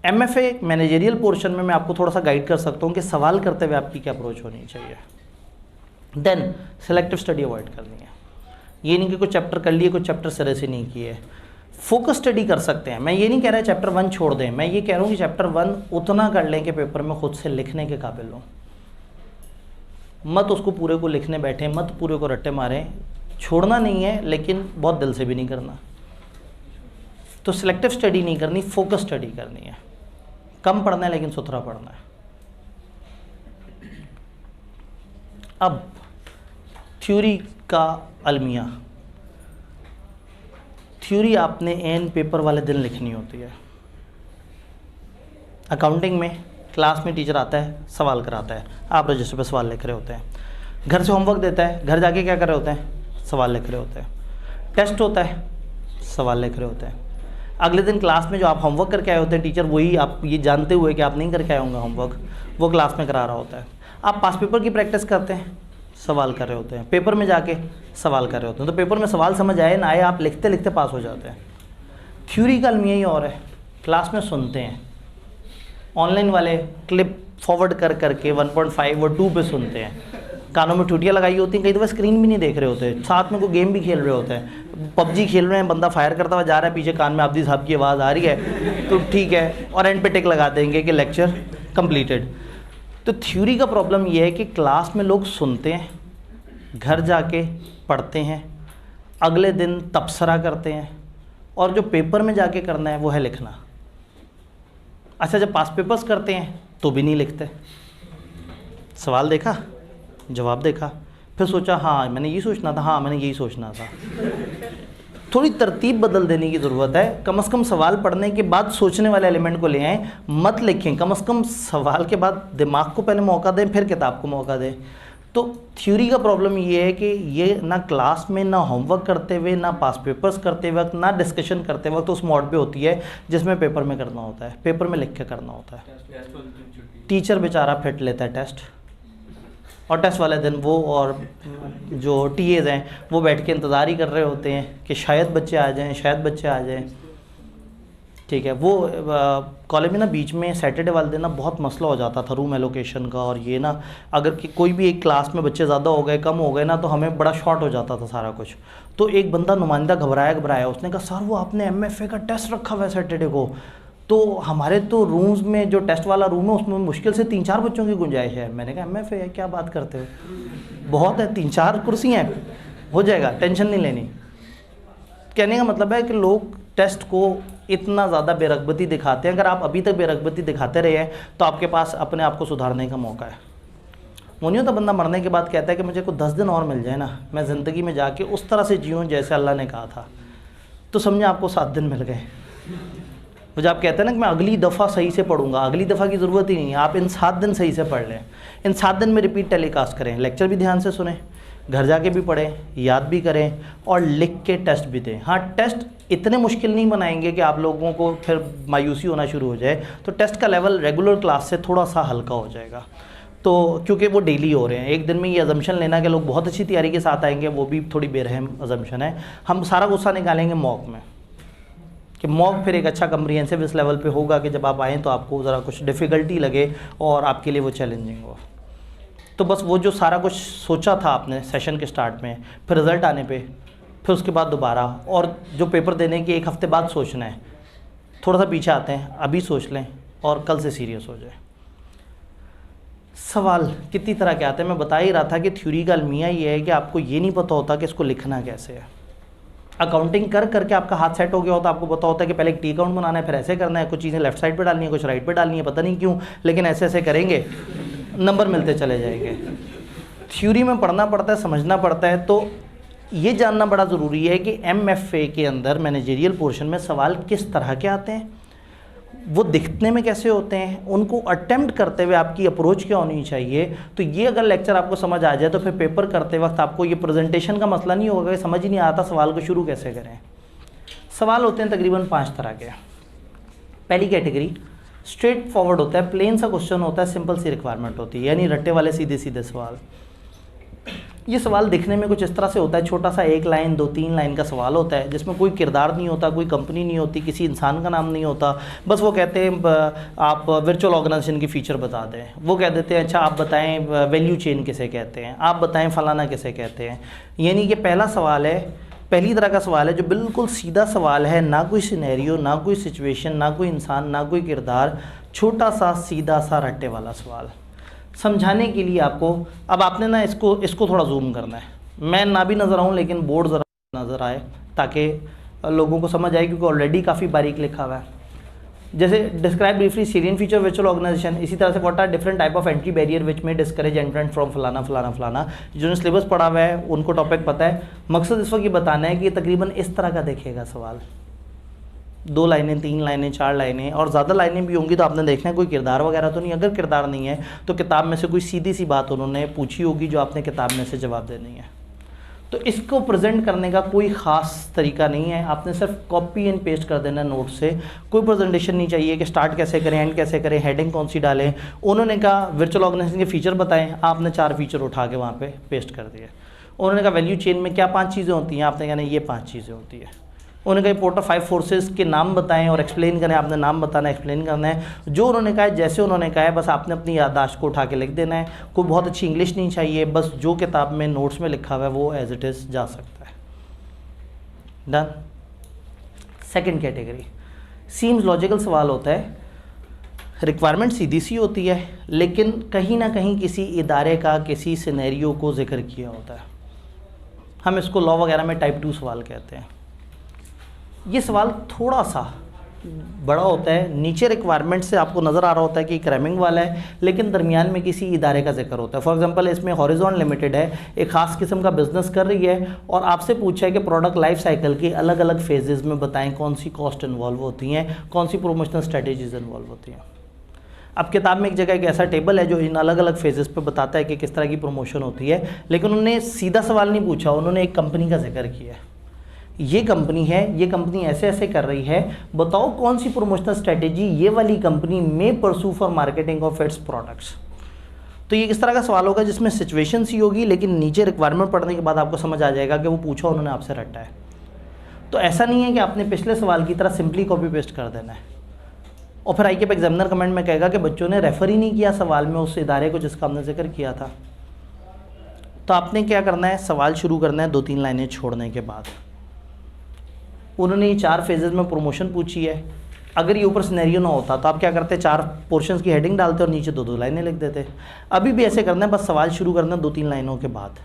MFA मैनेजरियल पोर्शन में मैं आपको थोड़ा सा गाइड कर सकता हूँ कि सवाल करते हुए आपकी क्या अप्रोच होनी चाहिए। देन सिलेक्टिव स्टडी अवॉइड करनी है। ये नहीं कि कुछ चैप्टर कर लिए, कुछ चैप्टर सिरे से नहीं किए। फोकस स्टडी कर सकते हैं, मैं ये नहीं कह रहा चैप्टर 1 छोड़ दें, मैं ये कह रहा हूँ कि चैप्टर 1 उतना कर लें कि पेपर में खुद से लिखने के काबिल हो। मत उसको पूरे को लिखने बैठे, मत पूरे को रट्टे मारें। छोड़ना नहीं है लेकिन बहुत दिल से भी नहीं करना। तो सिलेक्टिव स्टडी नहीं करनी, फोकस स्टडी करनी है। कम पढ़ना है लेकिन सुथरा पढ़ना है। अब थ्योरी का अलमिया, थ्योरी आपने एन पेपर वाले दिन लिखनी होती है। अकाउंटिंग में क्लास में टीचर आता है, सवाल कराता है, आप रजिस्टर पे सवाल लिख रहे होते हैं। घर से होमवर्क देता है, घर जाके क्या कर रहे होते हैं, सवाल लिख रहे होते हैं। टेस्ट होता है, सवाल लिख रहे होते हैं। अगले दिन क्लास में जो आप होमवर्क करके आए होते हैं, टीचर वही आप ये जानते हुए कि आप नहीं करके आए होंगे होमवर्क, वो क्लास में करा रहा होता है। आप पास पेपर की प्रैक्टिस करते हैं, सवाल कर रहे होते हैं, पेपर में जाके सवाल कर रहे होते हैं। तो पेपर में सवाल समझ आए ना आए, आप लिखते लिखते पास हो जाते हैं। थ्योरी का अलमिया ही और है, क्लास में सुनते हैं। ऑनलाइन वाले क्लिप फॉरवर्ड कर करके 1.5 और 2 पे सुनते हैं। कानों में टूटियाँ लगाई होती हैं, कई दफ़ा स्क्रीन भी नहीं देख रहे होते, साथ में कोई गेम भी खेल रहे होते हैं। PUBG खेल रहे हैं, बंदा फायर करता हुआ जा रहा है, पीछे कान में आबदी साहब की आवाज़ आ रही है, तो ठीक है, और एंड पे टिक लगा देंगे कि लेक्चर कंप्लीटेड। तो थ्योरी का प्रॉब्लम ये है कि क्लास में लोग सुनते हैं, घर जाके पढ़ते हैं, अगले दिन तबसरा करते हैं, और जो पेपर में जाके करना है वो है लिखना। अच्छा, जब पास पेपर्स करते हैं तो भी नहीं लिखते। सवाल देखा, जवाब देखा, फिर सोचा हाँ मैंने ये सोचना था, हाँ मैंने यही सोचना था। थोड़ी तरतीब बदल देने की ज़रूरत है। कम से कम सवाल पढ़ने के बाद सोचने वाले एलिमेंट को ले आएँ, मत लिखें। कम से कम सवाल के बाद दिमाग को पहले मौका दें, फिर किताब को मौका दें। तो थ्योरी का प्रॉब्लम ये है कि ये ना क्लास में, ना होमवर्क करते हुए, ना पास पेपर्स करते वक्त, ना डिस्कशन करते वक्त उस मोड पे होती है जिसमें पेपर में करना होता है, पेपर में लिख के करना होता है। टीचर बेचारा फिट लेता है टेस्ट, और टेस्ट वाले दिन वो और जो टीएज हैं वो बैठ के इंतज़ार ही कर रहे होते हैं कि शायद बच्चे आ जाएं, शायद बच्चे आ जाएं। ठीक है, वो कॉलेज में ना बीच में सैटरडे वाले दिन ना बहुत मसला हो जाता था रूम एलोकेशन का, और ये ना अगर कि कोई भी एक क्लास में बच्चे ज़्यादा हो गए, कम हो गए ना, तो हमें बड़ा शॉर्ट हो जाता था सारा कुछ। तो एक बंदा नुमाइंदा घबराया, उसने कहा सर वो आपने MFA का टेस्ट रखा हुआ है सैटरडे को, तो हमारे तो रूम्स में जो टेस्ट वाला रूम है उसमें मुश्किल से 3-4 बच्चों की गुंजाइश है। मैंने कहा MFA है, क्या बात करते हो, बहुत है, 3-4 कुर्सियाँ हैं, हो जाएगा, टेंशन नहीं लेनी। कहने का मतलब है कि लोग टेस्ट को इतना ज़्यादा बेरगबती दिखाते हैं। अगर आप अभी तक बेरगबती दिखाते रहे हैं तो आपके पास अपने आप को सुधारने का मौका है। वो नहीं होता बंदा मरने के बाद कहता है कि मुझे को 10 दिन और मिल जाए ना, मैं ज़िंदगी में जाके उस तरह से जीऊँ जैसे अल्लाह ने कहा था। तो समझे आपको 7 दिन मिल गए। वो जब आप कहते हैं ना कि मैं अगली दफ़ा सही से पढ़ूंगा, अगली दफ़ा की ज़रूरत ही नहीं है, आप इन 7 दिन सही से पढ़ लें। इन 7 दिन में रिपीट टेलीकास्ट करें, लेक्चर भी ध्यान से सुने, घर जाके भी पढ़ें, याद भी करें और लिख के टेस्ट भी दें। हाँ, टेस्ट इतने मुश्किल नहीं बनाएंगे कि आप लोगों को फिर मायूसी होना शुरू हो जाए, तो टेस्ट का लेवल रेगुलर क्लास से थोड़ा सा हल्का हो जाएगा। तो क्योंकि वो डेली हो रहे हैं, एक दिन में ये अजम्पशन लेना कि लोग बहुत अच्छी तैयारी के साथ आएंगे, वो भी थोड़ी बेरहम अजम्पशन है। हम सारा गुस्सा निकालेंगे मॉक में, कि मॉक फिर एक अच्छा कम्प्रिहेंसिव इस लेवल पे होगा कि जब आप आएँ तो आपको ज़रा कुछ डिफ़िकल्टी लगे और आपके लिए वो चैलेंजिंग हो। तो बस वो जो सारा कुछ सोचा था आपने सेशन के स्टार्ट में, फिर रिज़ल्ट आने पे, फिर उसके बाद दोबारा, और जो पेपर देने के एक हफ़्ते बाद सोचना है, थोड़ा सा पीछे आते हैं, अभी सोच लें और कल से सीरियस हो जाए। सवाल कितनी तरह के आते हैं, मैं बता ही रहा था कि थ्योरी का अलमिया ये है कि आपको ये नहीं पता होता कि इसको लिखना कैसे है। अकाउंटिंग कर करके आपका हाथ सेट हो गया होता, आपको पता होता है कि पहले एक टी अकाउंट बनाना है, फिर ऐसे करना है, कुछ चीज़ें लेफ्ट साइड पे डालनी है, कुछ राइट पे डालनी है, पता नहीं क्यों, लेकिन ऐसे ऐसे करेंगे, नंबर मिलते चले जाएंगे। थ्योरी में पढ़ना पड़ता है, समझना पड़ता है। तो ये जानना बड़ा ज़रूरी है कि MFA के अंदर मैनेजरियल पोर्शन में सवाल किस तरह के आते हैं, वो दिखने में कैसे होते हैं, उनको अटेम्प्ट करते हुए आपकी अप्रोच क्या होनी चाहिए। तो ये अगर लेक्चर आपको समझ आ जाए तो फिर पेपर करते वक्त आपको ये प्रेजेंटेशन का मसला नहीं होगा कि समझ ही नहीं आता सवाल को शुरू कैसे करें। सवाल होते हैं तकरीबन 5 तरह के। पहली कैटेगरी स्ट्रेट फॉरवर्ड होता है, प्लेन सा क्वेश्चन होता है, सिंपल सी रिक्वायरमेंट होती है, यानी रट्टे वाले सीधे सीधे सवाल। ये सवाल दिखने में कुछ इस तरह से होता है, छोटा सा 1 लाइन 2-3 लाइन का सवाल होता है, जिसमें कोई किरदार नहीं होता, कोई कंपनी नहीं होती, किसी इंसान का नाम नहीं होता। बस वो कहते हैं आप वर्चुअल ऑर्गेनाइजेशन की फ़ीचर बता दें। वो कह देते हैं अच्छा आप बताएं वैल्यू चेन किसे कहते हैं, आप बताएं फलाना किसे कहते हैं। यानी कि पहला सवाल है, पहली तरह का सवाल है जो बिल्कुल सीधा सवाल है, ना कोई सिनेरियो, ना कोई सिचुएशन, ना कोई इंसान, ना कोई किरदार, छोटा सा सीधा सा रट्टे वाला सवाल। समझाने के लिए आपको अब आपने ना इसको थोड़ा जूम करना है, मैं ना भी नज़र आऊँ लेकिन बोर्ड ज़रा नज़र आए ताकि लोगों को समझ आए, क्योंकि ऑलरेडी काफ़ी बारीक लिखा हुआ है। जैसे describe briefly Syrian feature virtual organization, इसी तरह से what are different type of entry barrier which में डिस्करेज एंट्रेंट फ्रॉम फलाना फलाना फलाना। जिन्होंने सिलेबस पढ़ा हुआ है उनको टॉपिक पता है। मकसद इस वक्त ये बताना है कि ये तकरीबन इस तरह का देखेगा सवाल, 2 लाइनें 3 लाइनें 4 लाइनें और ज़्यादा लाइनें भी होंगी। तो आपने देखना है कोई किरदार वगैरह तो नहीं, अगर किरदार नहीं है तो किताब में से कोई सीधी सी बात उन्होंने पूछी होगी जो आपने किताब में से जवाब देनी है। तो इसको प्रेजेंट करने का कोई ख़ास तरीका नहीं है, आपने सिर्फ कॉपी एंड पेस्ट कर देना नोट से। कोई प्रेजेंटेशन नहीं चाहिए कि स्टार्ट कैसे करें, एंड कैसे करें, हेडिंग कौन सी डालें। उन्होंने कहा वर्चुअल ऑर्गेनाइजेशन के फीचर बताएं, आपने 4 फीचर उठा के वहाँ पे पेस्ट कर दिए। उन्होंने कहा वैल्यू चेन में क्या 5 चीज़ें होती हैं, आपने कहना ये 5 चीज़ें होती है। उन्होंने कहा पोर्ट ऑफ 5 फोर्सेस के नाम बताएं और एक्सप्लेन करें, आपने नाम बताना एक्सप्लेन करना है। जो उन्होंने कहा है जैसे उन्होंने कहा है बस आपने अपनी याददाश्त को उठा के लिख देना है। कोई बहुत अच्छी इंग्लिश नहीं चाहिए, बस जो किताब में नोट्स में लिखा हुआ है वो एज इट इज़ जा सकता है। Done. Second category seems logical सवाल होता है, रिक्वायरमेंट सीधी सी होती है लेकिन कहीं ना कहीं किसी इदारे का किसी सिनेरियो को जिक्र किया होता है। हम इसको लॉ वगैरह में टाइप 2 सवाल कहते हैं। ये सवाल थोड़ा सा बड़ा होता है, नीचे रिक्वायरमेंट से आपको नज़र आ रहा होता है कि क्रैमिंग वाला है, लेकिन दरमियान में किसी इदारे का जिक्र होता है। फॉर एग्जांपल इसमें हॉरिजॉन लिमिटेड है, एक ख़ास किस्म का बिज़नेस कर रही है और आपसे पूछा है कि प्रोडक्ट लाइफ साइकिल के अलग अलग फेजेज़ में बताएं कौन सी कॉस्ट इन्वॉल्व होती हैं, कौन सी प्रोमोशनल स्ट्रेटेजीज इन्वॉल्व होती हैं। अब किताब में एक जगह एक ऐसा टेबल है जो इन अलग अलग फेजेस पे बताता है कि किस तरह की प्रमोशन होती है, लेकिन उन्होंने सीधा सवाल नहीं पूछा, उन्होंने एक कंपनी का जिक्र किया है। ये कंपनी है, ये कंपनी ऐसे ऐसे कर रही है, बताओ कौन सी प्रमोशनल स्ट्रेटेजी ये वाली कंपनी में pursue for marketing of its products. तो ये किस तरह का सवाल होगा जिसमें सिचुएशन सी होगी लेकिन नीचे रिक्वायरमेंट पढ़ने के बाद आपको समझ आ जाएगा कि वो पूछा उन्होंने आपसे रटा है। तो ऐसा नहीं है कि आपने पिछले सवाल की तरह सिंपली कॉपी पेस्ट कर देना है और फिर आईके पे एग्जामिनर कमेंट में कहेगा कि बच्चों ने रेफर ही नहीं किया सवाल में उस इदारे को जिसका हमने जिक्र किया था। तो आपने क्या करना है, सवाल शुरू करना है 2-3 लाइनें छोड़ने के बाद। उन्होंने ये 4 फेजेज़ में प्रमोशन पूछी है, अगर ये ऊपर सिनेरियो ना होता तो आप क्या करते, 4 पोर्शंस की हेडिंग डालते और नीचे 2-2 लाइनें लिख देते। अभी भी ऐसे करना है, बस सवाल शुरू करना है 2-3 लाइनों के बाद,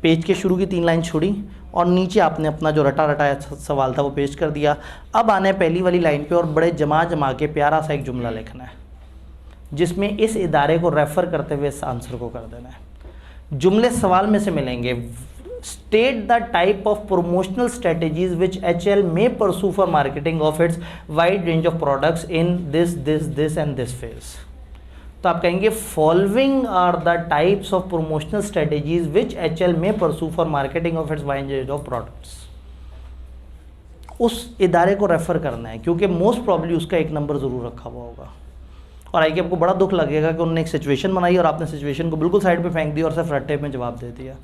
पेज के शुरू की 3 लाइन छोड़ी और नीचे आपने अपना जो रटा रटाया सवाल था वो पेस्ट कर दिया। अब आना है पहली वाली लाइन पे और बड़े जमा के प्यारा सा एक जुमला लिखना है जिसमें इस इदारे को रेफ़र करते हुए इस आंसर को कर देना है। जुमले सवाल में से मिलेंगे, state the type of promotional strategies which HL may pursue for marketing of its wide range of products in this and this phase। तो आप कहेंगे following are the types of promotional strategies which HL में pursue for marketing of its wide range of products. उस इदारे को refer करना है, क्योंकि मोस्ट प्रॉब्ली उसका एक नंबर ज़रूर रखा हुआ होगा। और आई के आपको बड़ा दुख लगेगा कि उन्होंने एक सिचुएशन बनाई और आपने सिचुएशन को बिल्कुल साइड पे फेंक दिया और सिर्फ रट्टे में जवाब दे दिया।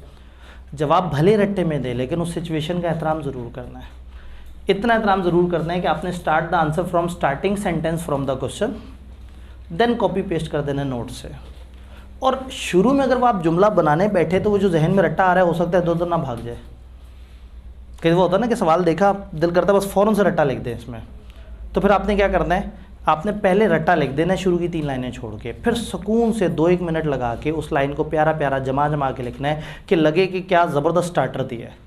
जवाब भले रट्टे में दे, लेकिन उस सिचुएशन का एहतराम ज़रूर करना है। इतना एहतराम ज़रूर करना है कि आपने start the answer from starting sentence from the question, then copy paste कर देना नोट से। और शुरू में अगर वो आप जुमला बनाने बैठे तो वो जो जहन में रट्टा आ रहा है हो सकता है दो ना भाग जाए। कई वो होता है ना कि सवाल देखा, दिल करता है बस फ़ौरन से रट्टा लिख दें इसमें। तो फिर आपने क्या करना है, आपने पहले रट्टा लिख देना है शुरू की 3 लाइनें छोड़ के, फिर सुकून से 2-1 मिनट लगा के उस लाइन को प्यारा प्यारा जमा के लिखना है कि लगे कि क्या ज़बरदस्त स्टार्टर दिया है।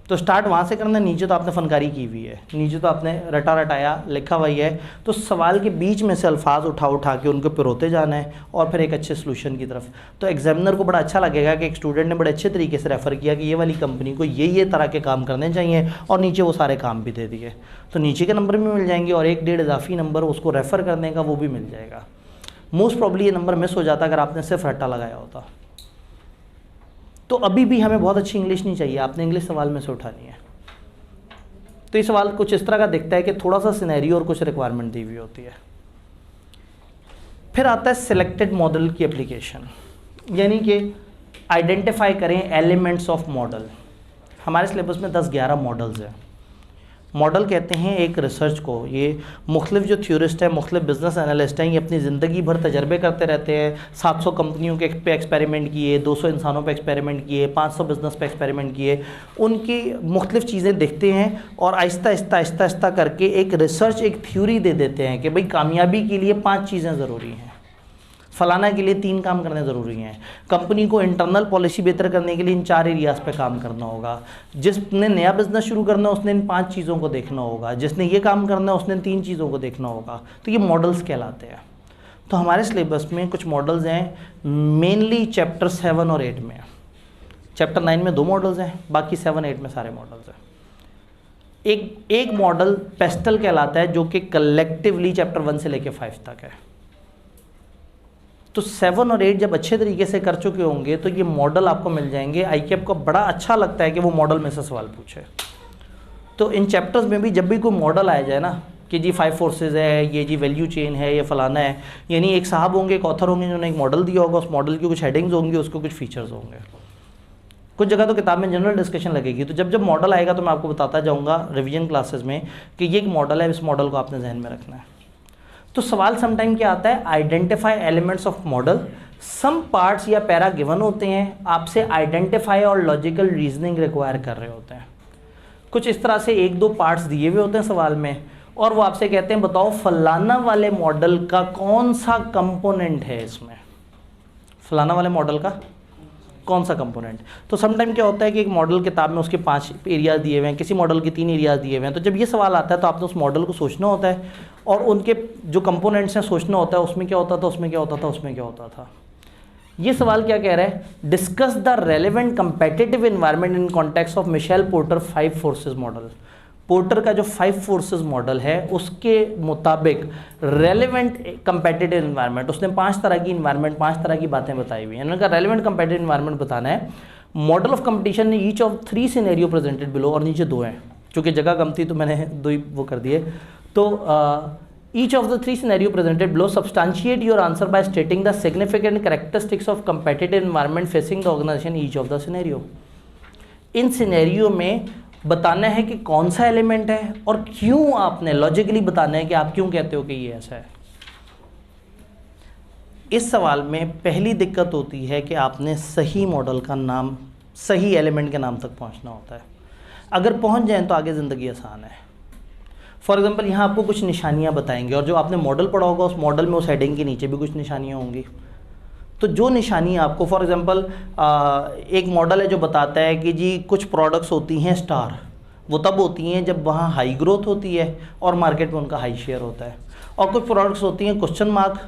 तो स्टार्ट वहाँ से करना है। नीचे तो आपने फनकारी की हुई है, नीचे तो आपने रटाया लिखा हुआ ही है, तो सवाल के बीच में से अल्फाज उठा के उनको पिरोते जाना है और फिर एक अच्छे सोल्यूशन की तरफ। तो एग्जामिनर को बड़ा अच्छा लगेगा कि एक स्टूडेंट ने बड़े अच्छे तरीके से रेफ़र किया कि ये वाली कंपनी को ये तरह के काम करने चाहिए, और नीचे वो सारे काम भी दे दिए, तो नीचे के नंबर भी मिल जाएंगे और 1-1.5 इजाफी नंबर उसको रेफ़र करने का वो भी मिल जाएगा। मोस्ट प्रॉब्ली ये नंबर मिस हो जाता अगर आपने सिर्फ रट्टा लगाया होता। तो अभी भी हमें बहुत अच्छी इंग्लिश नहीं चाहिए, आपने इंग्लिश सवाल में से उठानी है। तो ये सवाल कुछ इस तरह का दिखता है कि थोड़ा सा सिनेरियो और कुछ रिक्वायरमेंट दी हुई होती है। फिर आता है सिलेक्टेड मॉडल की एप्लीकेशन, यानी कि आइडेंटिफाई करें एलिमेंट्स ऑफ मॉडल। हमारे सिलेबस में 10-11 मॉडल्स हैं। मॉडल कहते हैं एक रिसर्च को, ये मुख्तलिफ जो थ्योरिस्ट हैं, मुख्तलिफ बिजनेस एनालिस्ट हैं, ये अपनी ज़िंदगी भर तजर्बे करते रहते हैं। 700 कंपनियों के पे एक्सपेरिमेंट किए, 200 इंसानों पे एक्सपेरिमेंट किए, 500 बिजनेस पे एक्सपेरिमेंट किए, उनकी मुख्तलिफ चीज़ें देखते हैं और आहिस्ता करके एक रिसर्च, एक थ्योरी दे देते हैं कि भाई कामयाबी के लिए 5 चीज़ें ज़रूरी हैं, फलाना के लिए 3 काम करने ज़रूरी हैं। कंपनी को इंटरनल पॉलिसी बेहतर करने के लिए इन 4 एरियाज़ पे काम करना होगा। जिसने नया बिज़नेस शुरू करना है उसने इन 5 चीज़ों को देखना होगा, जिसने ये काम करना है उसने इन 3 चीज़ों को देखना होगा। तो ये मॉडल्स कहलाते हैं। तो हमारे सिलेबस में कुछ मॉडल्स हैं, मेनली चैप्टर 7 और 8 में। चैप्टर 9 में 2 मॉडल्स हैं, बाकी 7-8 में सारे मॉडल्स हैं। एक मॉडल पेस्टल कहलाता है, जो कि कलेक्टिवली चैप्टर 1 से लेकर 5 तक है। तो 7 और 8 जब अच्छे तरीके से कर चुके होंगे तो ये मॉडल आपको मिल जाएंगे। ICAP को बड़ा अच्छा लगता है कि वो मॉडल में से सवाल पूछे। तो इन चैप्टर्स में भी जब भी कोई मॉडल आया जाए ना कि जी 5 फोर्सेस है, ये जी वैल्यू चेन है, ये फलाना है, यानी एक साहब होंगे, एक ऑथर होंगे जिन्होंने एक मॉडल दिया होगा, उस मॉडल की कुछ हेडिंग्स होंगी, उसको कुछ फीचर्स होंगे। कुछ जगह तो किताब में जनरल डिस्कशन लगेगी। तो जब मॉडल आएगा तो मैं आपको बताता जाऊँगा रिविजन क्लासेस में कि ये एक मॉडल है, इस मॉडल को आपने जहन में रखना है। तो सवाल समटाइम क्या आता है, identify elements of model. Some parts या पैरा गिवन होते हैं, आपसे आइडेंटिफाई और लॉजिकल रीजनिंग रिक्वायर कर रहे होते हैं। कुछ इस तरह से 1-2 पार्ट्स दिए हुए होते हैं सवाल में, और वो आपसे कहते हैं बताओ फलाना वाले मॉडल का कौन सा कंपोनेंट है इसमें, फलाना वाले मॉडल का कौन सा कंपोनेंट। तो समटाइम क्या होता है कि एक मॉडल किताब में उसके 5 एरियाज़ दिए हुए हैं, किसी मॉडल के 3 एरियाज़ दिए हुए हैं। तो जब ये सवाल आता है तो आपने उस मॉडल को सोचना होता है और उनके जो कंपोनेंट्स हैं सोचना होता है, उसमें क्या होता था, उसमें क्या होता था, उसमें क्या होता था। ये सवाल क्या कह रहा है, discuss the relevant competitive environment in context of Michael Porter 5 forces model. Porter का जो 5 फोर्सेस मॉडल है उसके मुताबिक रेलेवेंट कंपेटिटिव एनवायरनमेंट, उसने 5 तरह की एनवायरनमेंट, 5 तरह की बातें बताई हुई हैं। उन्होंने कहा रेलेवेंट कंपेटिटिव एनवायरनमेंट बताना है। मॉडल ऑफ कंपटीशन ने each of 3 scenario presented below, और नीचे 2 हैं, चूँकि जगह कम थी तो मैंने 2 ही वो कर दिए। तो each of the 3 scenario presented below substantiate your answer by stating the significant characteristics of competitive environment facing the organization each of the scenario. इन सिनेरियो में बताना है कि कौन सा एलिमेंट है और क्यों, आपने लॉजिकली बताना है कि आप क्यों कहते हो कि ये ऐसा है। इस सवाल में पहली दिक्कत होती है कि आपने सही मॉडल का नाम, सही एलिमेंट के नाम तक पहुंचना होता है। अगर पहुंच जाएं तो आगे ज़िंदगी आसान है। फॉर एग्जांपल यहाँ आपको कुछ निशानियाँ बताएंगे और जो आपने मॉडल पढ़ा होगा उस मॉडल में उस हेडिंग के नीचे भी कुछ निशानियाँ होंगी। तो जो निशानी आपको, फॉर एग्जांपल एक मॉडल है जो बताता है कि जी कुछ प्रोडक्ट्स होती हैं स्टार, वो तब होती हैं जब वहाँ हाई ग्रोथ होती है और मार्केट में उनका हाई शेयर होता है, और कुछ प्रोडक्ट्स होती हैं क्वेश्चन मार्क,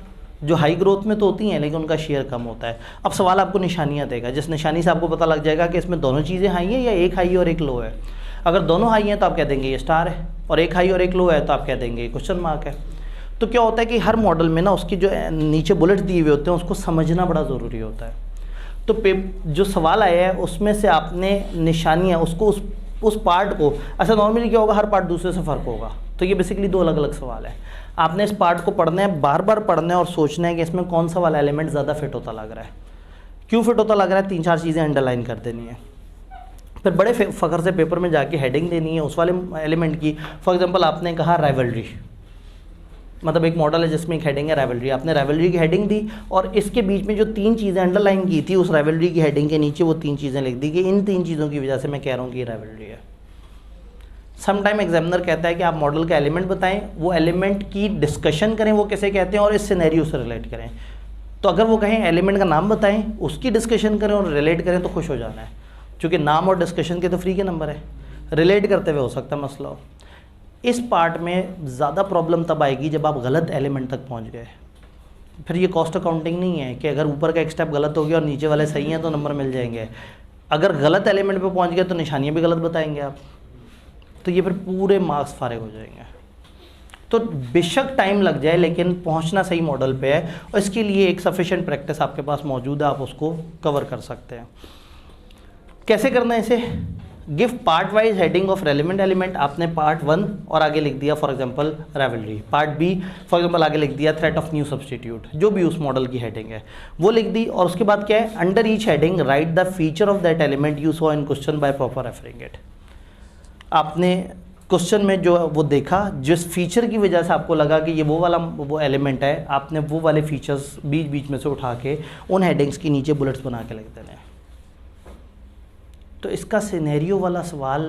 जो हाई ग्रोथ में तो होती हैं लेकिन उनका शेयर कम होता है। अब सवाल आपको निशानियाँ देगा, जिस निशानी से आपको पता लग जाएगा कि इसमें दोनों चीज़ें हाई हैं या एक हाई और एक लो है। अगर दोनों हाई हैं तो आप कह देंगे ये स्टार है, और एक हाई और एक लो है तो आप कह देंगे ये क्वेश्चन मार्क है। तो क्या होता है कि हर मॉडल में ना उसकी जो नीचे बुलेट्स दिए हुए होते हैं उसको समझना बड़ा ज़रूरी होता है। तो जो सवाल आया है उसमें से आपने निशानियाँ उसको उस पार्ट को, अच्छा नॉर्मली क्या होगा, हर पार्ट दूसरे से फ़र्क होगा, तो ये बेसिकली दो अलग अलग सवाल है। आपने इस पार्ट को पढ़ना है, बार बार पढ़ना है और सोचना है कि इसमें कौन सा वाला एलिमेंट ज़्यादा फिट होता लग रहा है, क्यों फिट होता लग रहा है, 3-4 चीज़ें अंडरलाइन कर देनी है। फिर बड़े फ़खर से पेपर में जाके हेडिंग देनी है उस वाले एलिमेंट की। फॉर एग्जांपल आपने कहा राइवलरी, मतलब एक मॉडल है जिसमें एक हेडिंग है राइवलरी, आपने राइवलरी की हेडिंग दी और इसके बीच में जो 3 चीज़ें अंडरलाइन की थी उस राइवलरी की हेडिंग के नीचे वो 3 चीज़ें लिख दी कि इन 3 चीज़ों की वजह से मैं कह रहा हूँ कि ये राइवलरी है। समटाइम एग्जामिनर कहता है कि आप मॉडल का एलिमेंट बताएं, वो एलिमेंट की डिस्कशन करें वो कैसे कहते हैं और इस सिनेरियो से रिलेट करें। तो अगर वो कहें एलिमेंट का नाम बताएं, उसकी डिस्कशन करें और रिलेट करें तो खुश हो जाना है, क्योंकि नाम और डिस्कशन के तो फ्री के नंबर है, रिलेट करते हुए हो सकता है मसला हो। इस पार्ट में ज़्यादा प्रॉब्लम तब आएगी जब आप गलत एलिमेंट तक पहुंच गए। फिर ये कॉस्ट अकाउंटिंग नहीं है कि अगर ऊपर का एक स्टेप गलत हो गया और नीचे वाले सही हैं तो नंबर मिल जाएंगे। अगर गलत एलिमेंट पे पहुंच गए तो निशानियाँ भी गलत बताएंगे आप, तो ये फिर पूरे मार्क्स फारिग हो जाएंगे। तो बेशक टाइम लग जाए लेकिन पहुंचना सही मॉडल पे है और इसके लिए एक सफिशिएंट प्रैक्टिस आपके पास मौजूद है, आप उसको कवर कर सकते हैं। कैसे करना है इसे? Give part wise heading of relevant element. आपने पार्ट 1 और आगे लिख दिया for example rivalry, part B for example आगे लिख दिया थ्रेट ऑफ न्यू सब्स्टिट्यूट, जो भी उस मॉडल की हेडिंग है वो लिख दी। और उसके बाद क्या है, under each heading right the feature of that element you saw in question by proper referring it. आपने क्वेश्चन में जो वो देखा, जिस फीचर की वजह से आपको लगा कि ये वो एलिमेंट है, आपने वो वाले फीचर्स बीच बीच में से उठा के उन हेडिंग्स के नीचे बुलेट्स बना के लिख देने हैं। तो इसका सिनेरियो वाला सवाल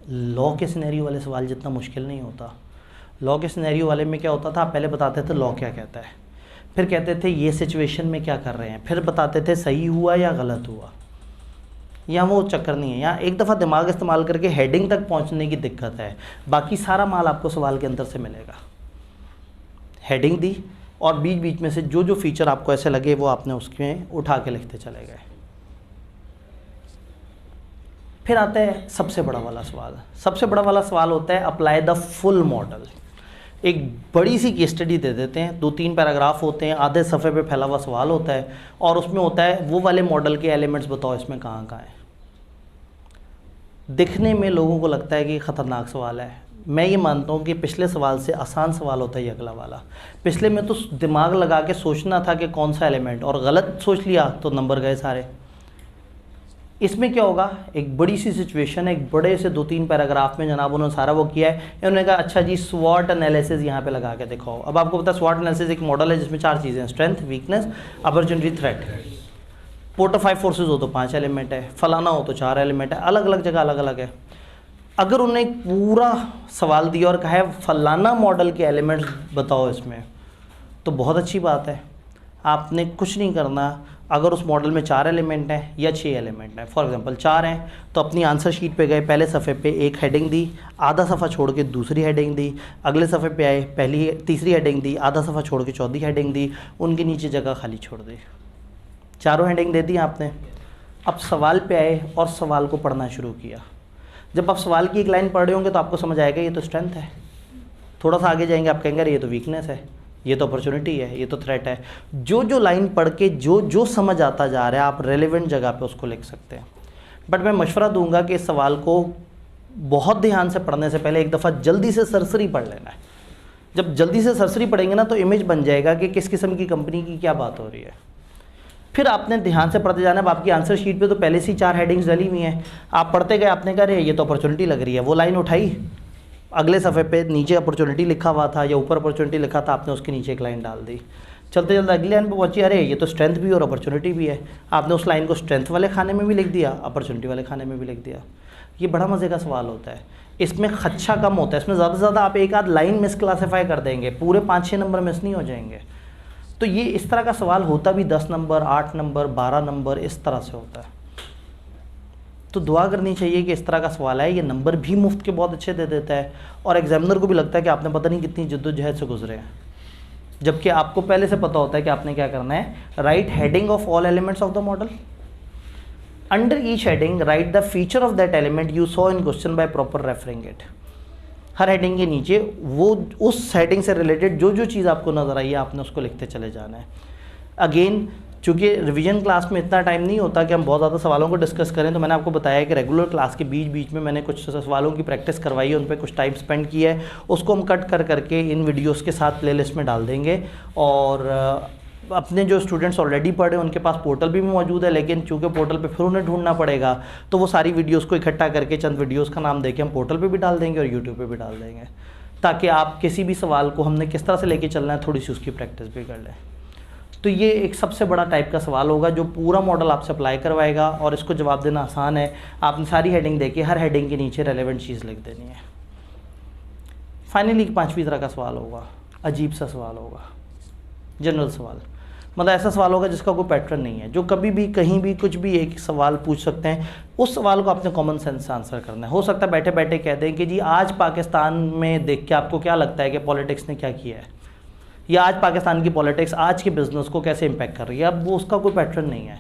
लॉ के सिनेरियो वाले सवाल जितना मुश्किल नहीं होता। लॉ के सिनेरियो वाले में क्या होता था, आप पहले बताते थे लॉ क्या कहता है, फिर कहते थे ये सिचुएशन में क्या कर रहे हैं, फिर बताते थे सही हुआ या गलत हुआ। यहाँ वो चक्कर नहीं है, यहाँ एक दफ़ा दिमाग इस्तेमाल करके हेडिंग तक पहुँचने की दिक्कत है, बाकी सारा माल आपको सवाल के अंदर से मिलेगा। हेडिंग दी और बीच बीच में से जो जो फीचर आपको ऐसे लगे वो आपने उसमें उठा के लिखते चले गए। फिर आता है सबसे बड़ा वाला सवाल। सबसे बड़ा वाला सवाल होता है अप्लाई द फुल मॉडल। एक बड़ी सी केस स्टडी दे देते हैं, 2-3 पैराग्राफ होते हैं, आधे सफ़े पे फैला हुआ सवाल होता है और उसमें होता है वो वाले मॉडल के एलिमेंट्स बताओ इसमें कहाँ कहाँ हैं। दिखने में लोगों को लगता है कि ख़तरनाक सवाल है, मैं ये मानता हूँ कि पिछले सवाल से आसान सवाल होता है ये अगला वाला। पिछले में तो दिमाग लगा के सोचना था कि कौन सा एलिमेंट, और गलत सोच लिया तो नंबर गए सारे। इसमें क्या होगा, एक बड़ी सी सिचुएशन है, एक बड़े से 2-3 पैराग्राफ में जनाब उन्होंने सारा वो किया है। उन्होंने कहा अच्छा जी स्वॉट एनालिसिस यहाँ पे लगा के दिखाओ। अब आपको पता है स्वॉट एनालिसिस एक मॉडल है जिसमें 4 चीज़ें हैं, strength, weakness, opportunity, threat. Port of 5 forces हो तो 5 एलिमेंट है, फलाना हो तो 4 एलिमेंट है, अलग अलग जगह अलग अलग है। अगर उन्हें एक पूरा सवाल दिया और कहा है फलाना मॉडल के एलिमेंट्स बताओ इसमें, तो बहुत अच्छी बात है। आपने कुछ नहीं करना, अगर उस मॉडल में 4 एलिमेंट हैं या 6 एलिमेंट हैं, फॉर एग्जांपल 4 हैं तो अपनी आंसर शीट पे गए, पहले सफ़े पे एक हेडिंग दी, आधा सफ़ा छोड़ के दूसरी हेडिंग दी, अगले सफ़े पे आए तीसरी हेडिंग दी, आधा सफ़ा छोड़ के चौथी हेडिंग दी, उनके नीचे जगह खाली छोड़ दी, चारों हेडिंग दे दी आपने। अब सवाल पे आए और सवाल को पढ़ना शुरू किया। जब आप सवाल की एक लाइन पढ़ रहे होंगे तो आपको समझ आएगा ये तो स्ट्रेंथ है, थोड़ा सा आगे जाएंगे आप कहेंगे अरे ये तो वीकनेस है, ये तो अपॉर्चुनिटी है, ये तो थ्रेट है। जो जो लाइन पढ़ के जो जो समझ आता जा रहा है आप रेलेवेंट जगह पे उसको लिख सकते हैं। बट मैं मशवरा दूंगा कि इस सवाल को बहुत ध्यान से पढ़ने से पहले एक दफ़ा जल्दी से सरसरी पढ़ लेना है। जब जल्दी से सरसरी पढ़ेंगे ना तो इमेज बन जाएगा कि किस किस्म की कंपनी की क्या बात हो रही है। फिर आपने ध्यान से पढ़ते जाना है। अब आपकी आंसर शीट पे तो पहले से ही 4 हेडिंग्स डली हुई हैं, आप पढ़ते गए, आपने कहा अरे ये तो अपॉर्चुनिटी लग रही है, वो लाइन उठाई, अगले सफ़े पे नीचे अपॉर्चुनिटी लिखा हुआ था या ऊपर अपॉर्चुनिटी लिखा था, आपने उसके नीचे एक लाइन डाल दी। चलते चलते अगले लाइन पे पहुंची, अरे ये तो स्ट्रेंथ भी और अपॉर्चुनिटी भी है, आपने उस लाइन को स्ट्रेंथ वाले खाने में भी लिख दिया, अपॉर्चुनिटी वाले खाने में भी लिख दिया। ये बड़ा मज़े का सवाल होता है, इसमें खदशा कम होता है, इसमें ज़्यादा से ज़्यादा आप एक आध लाइन मिस क्लासीफाई कर देंगे, पूरे 5-6 नंबर मिस नहीं हो जाएंगे। तो ये इस तरह का सवाल होता भी 10 नंबर, 8 नंबर, 12 नंबर इस तरह से होता है। तो दुआ करनी चाहिए कि इस तरह का सवाल है, ये नंबर भी मुफ्त के बहुत अच्छे दे देता है और एग्जामिनर को भी लगता है कि आपने पता नहीं कितनी जद्दोजहद से गुजरे हैं, जबकि आपको पहले से पता होता है कि आपने क्या करना है। Right heading of all elements of the model, under each heading right the feature of that element you saw in question by proper referring it. Her heading के नीचे वो उस हेडिंग से रिलेटेड जो जो चीज़ आपको नज़र आई है आपने उसको लिखते चले जाना है। अगेन चूँकि रिवीजन क्लास में इतना टाइम नहीं होता कि हम बहुत ज़्यादा सवालों को डिस्कस करें, तो मैंने आपको बताया कि रेगुलर क्लास के बीच बीच में मैंने कुछ सवालों की प्रैक्टिस करवाई है, उन पर कुछ टाइम स्पेंड किया है, उसको हम कट कर करके इन वीडियोस के साथ प्लेलिस्ट में डाल देंगे। और अपने जो स्टूडेंट्स ऑलरेडी पढ़े उनके पास पोर्टल भी मौजूद है, लेकिन चूँकि पोर्टल पे फिर उन्हें ढूंढना पड़ेगा, तो वो सारी वीडियोस को इकट्ठा करके चंद वीडियोस का नाम देके हम पोर्टल पे भी डाल देंगे और यूट्यूब पे भी डाल देंगे, ताकि आप किसी भी सवाल को हमने किस तरह से लेके चलना है थोड़ी सी उसकी प्रैक्टिस भी कर लें। तो ये एक सबसे बड़ा टाइप का सवाल होगा जो पूरा मॉडल आपसे अप्लाई करवाएगा, और इसको जवाब देना आसान है। आपने सारी हेडिंग देखी, हर हेडिंग के नीचे रेलेवेंट चीज़ लिख देनी है। फाइनली 5वीं तरह का सवाल होगा, अजीब सा सवाल होगा, जनरल सवाल। मतलब ऐसा सवाल होगा जिसका कोई पैटर्न नहीं है, जो कभी भी कहीं भी कुछ भी एक सवाल पूछ सकते हैं, उस सवाल को आपने कॉमन सेंस से आंसर करना है। हो सकता है बैठे बैठे कह दें कि जी आज पाकिस्तान में देख के आपको क्या लगता है कि पॉलिटिक्स ने क्या किया है, या आज पाकिस्तान की पॉलिटिक्स आज के बिज़नेस को कैसे इम्पैक्ट कर रही है। अब वो उसका कोई पैटर्न नहीं है,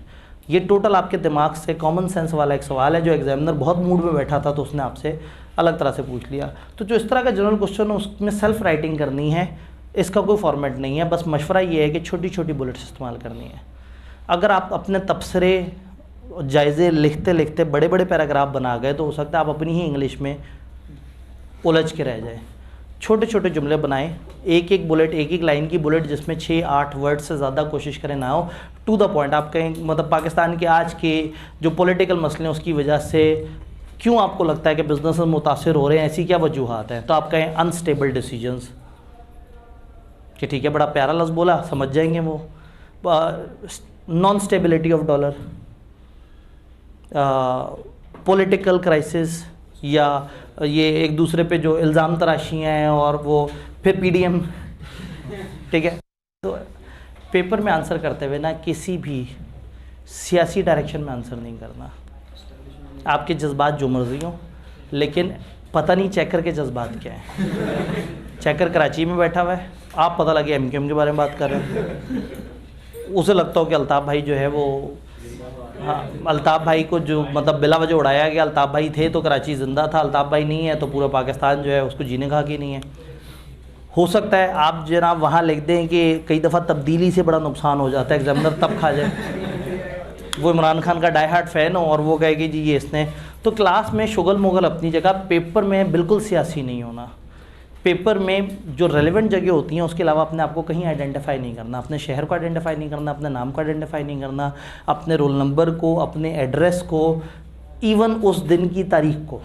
ये टोटल आपके दिमाग से कॉमन सेंस वाला एक सवाल है जो एग्जामिनर बहुत मूड में बैठा था तो उसने आपसे अलग तरह से पूछ लिया। तो जो इस तरह का जनरल क्वेश्चन है उसमें सेल्फ राइटिंग करनी है, इसका कोई फॉर्मेट नहीं है। बस मशवरा ये है कि छोटी छोटी बुलेट्स इस्तेमाल करनी है। अगर आप अपने तबसरे जायज़े लिखते लिखते बड़े बड़े पैराग्राफ बना गए तो हो सकता है आप अपनी ही इंग्लिश में उलझ के रह जाए। छोटे छोटे जुमले बनाएं, एक एक बुलेट, एक एक लाइन की बुलेट जिसमें 6-8 वर्ड से ज़्यादा कोशिश करें ना हो, टू द पॉइंट। आप कहें मतलब पाकिस्तान के आज के जो पॉलिटिकल मसले हैं उसकी वजह से क्यों आपको लगता है कि बिजनेस मुतासर हो रहे हैं, ऐसी क्या वजूहात हैं। तो आप कहें अनस्टेबल डिसीजंस, कि ठीक है बड़ा प्यारा लफ्ज़ बोला, समझ जाएंगे वो। Non stability of dollar, political crisis, या ये एक दूसरे पे जो इल्ज़ाम तराशियाँ हैं और वो फिर पीडीएम, ठीक है। तो पेपर में आंसर करते हुए ना किसी भी सियासी डायरेक्शन में आंसर नहीं करना। आपके जज्बात जो मर्जी हों, लेकिन पता नहीं चेकर के जज्बात क्या हैं। चेकर कराची में बैठा हुआ है, आप पता लगे एमक्यूएम के बारे में बात कर रहे हैं, उसे लगता हो कि अल्ताफ़ भाई जो है वो, हाँ अल्ताफ़ भाई को जो मतलब बिला वजह उड़ाया गया, अल्ताफ़ भाई थे तो कराची ज़िंदा था, अल्ताफ़ भाई नहीं है तो पूरा पाकिस्तान जो है उसको जीने का हक़ ही नहीं है। हो सकता है आप जनाब वहाँ लिख दें कि कई दफ़ा तब्दीली से बड़ा नुकसान हो जाता है, एग्जामिनर तब खा जाए, वो इमरान खान का डाई हार्ट फ़ैन हो और वो कहे कि जी ये इसने। तो क्लास में शुगल मुगल अपनी जगह, पेपर में बिल्कुल सियासी नहीं होना। पेपर में जो रेलेवेंट जगह होती हैं उसके अलावा अपने आप को कहीं आइडेंटिफाई नहीं करना, अपने शहर को आइडेंटिफाई नहीं करना, अपने नाम को आइडेंटिफाई नहीं करना, अपने रोल नंबर को, अपने एड्रेस को, इवन उस दिन की तारीख को,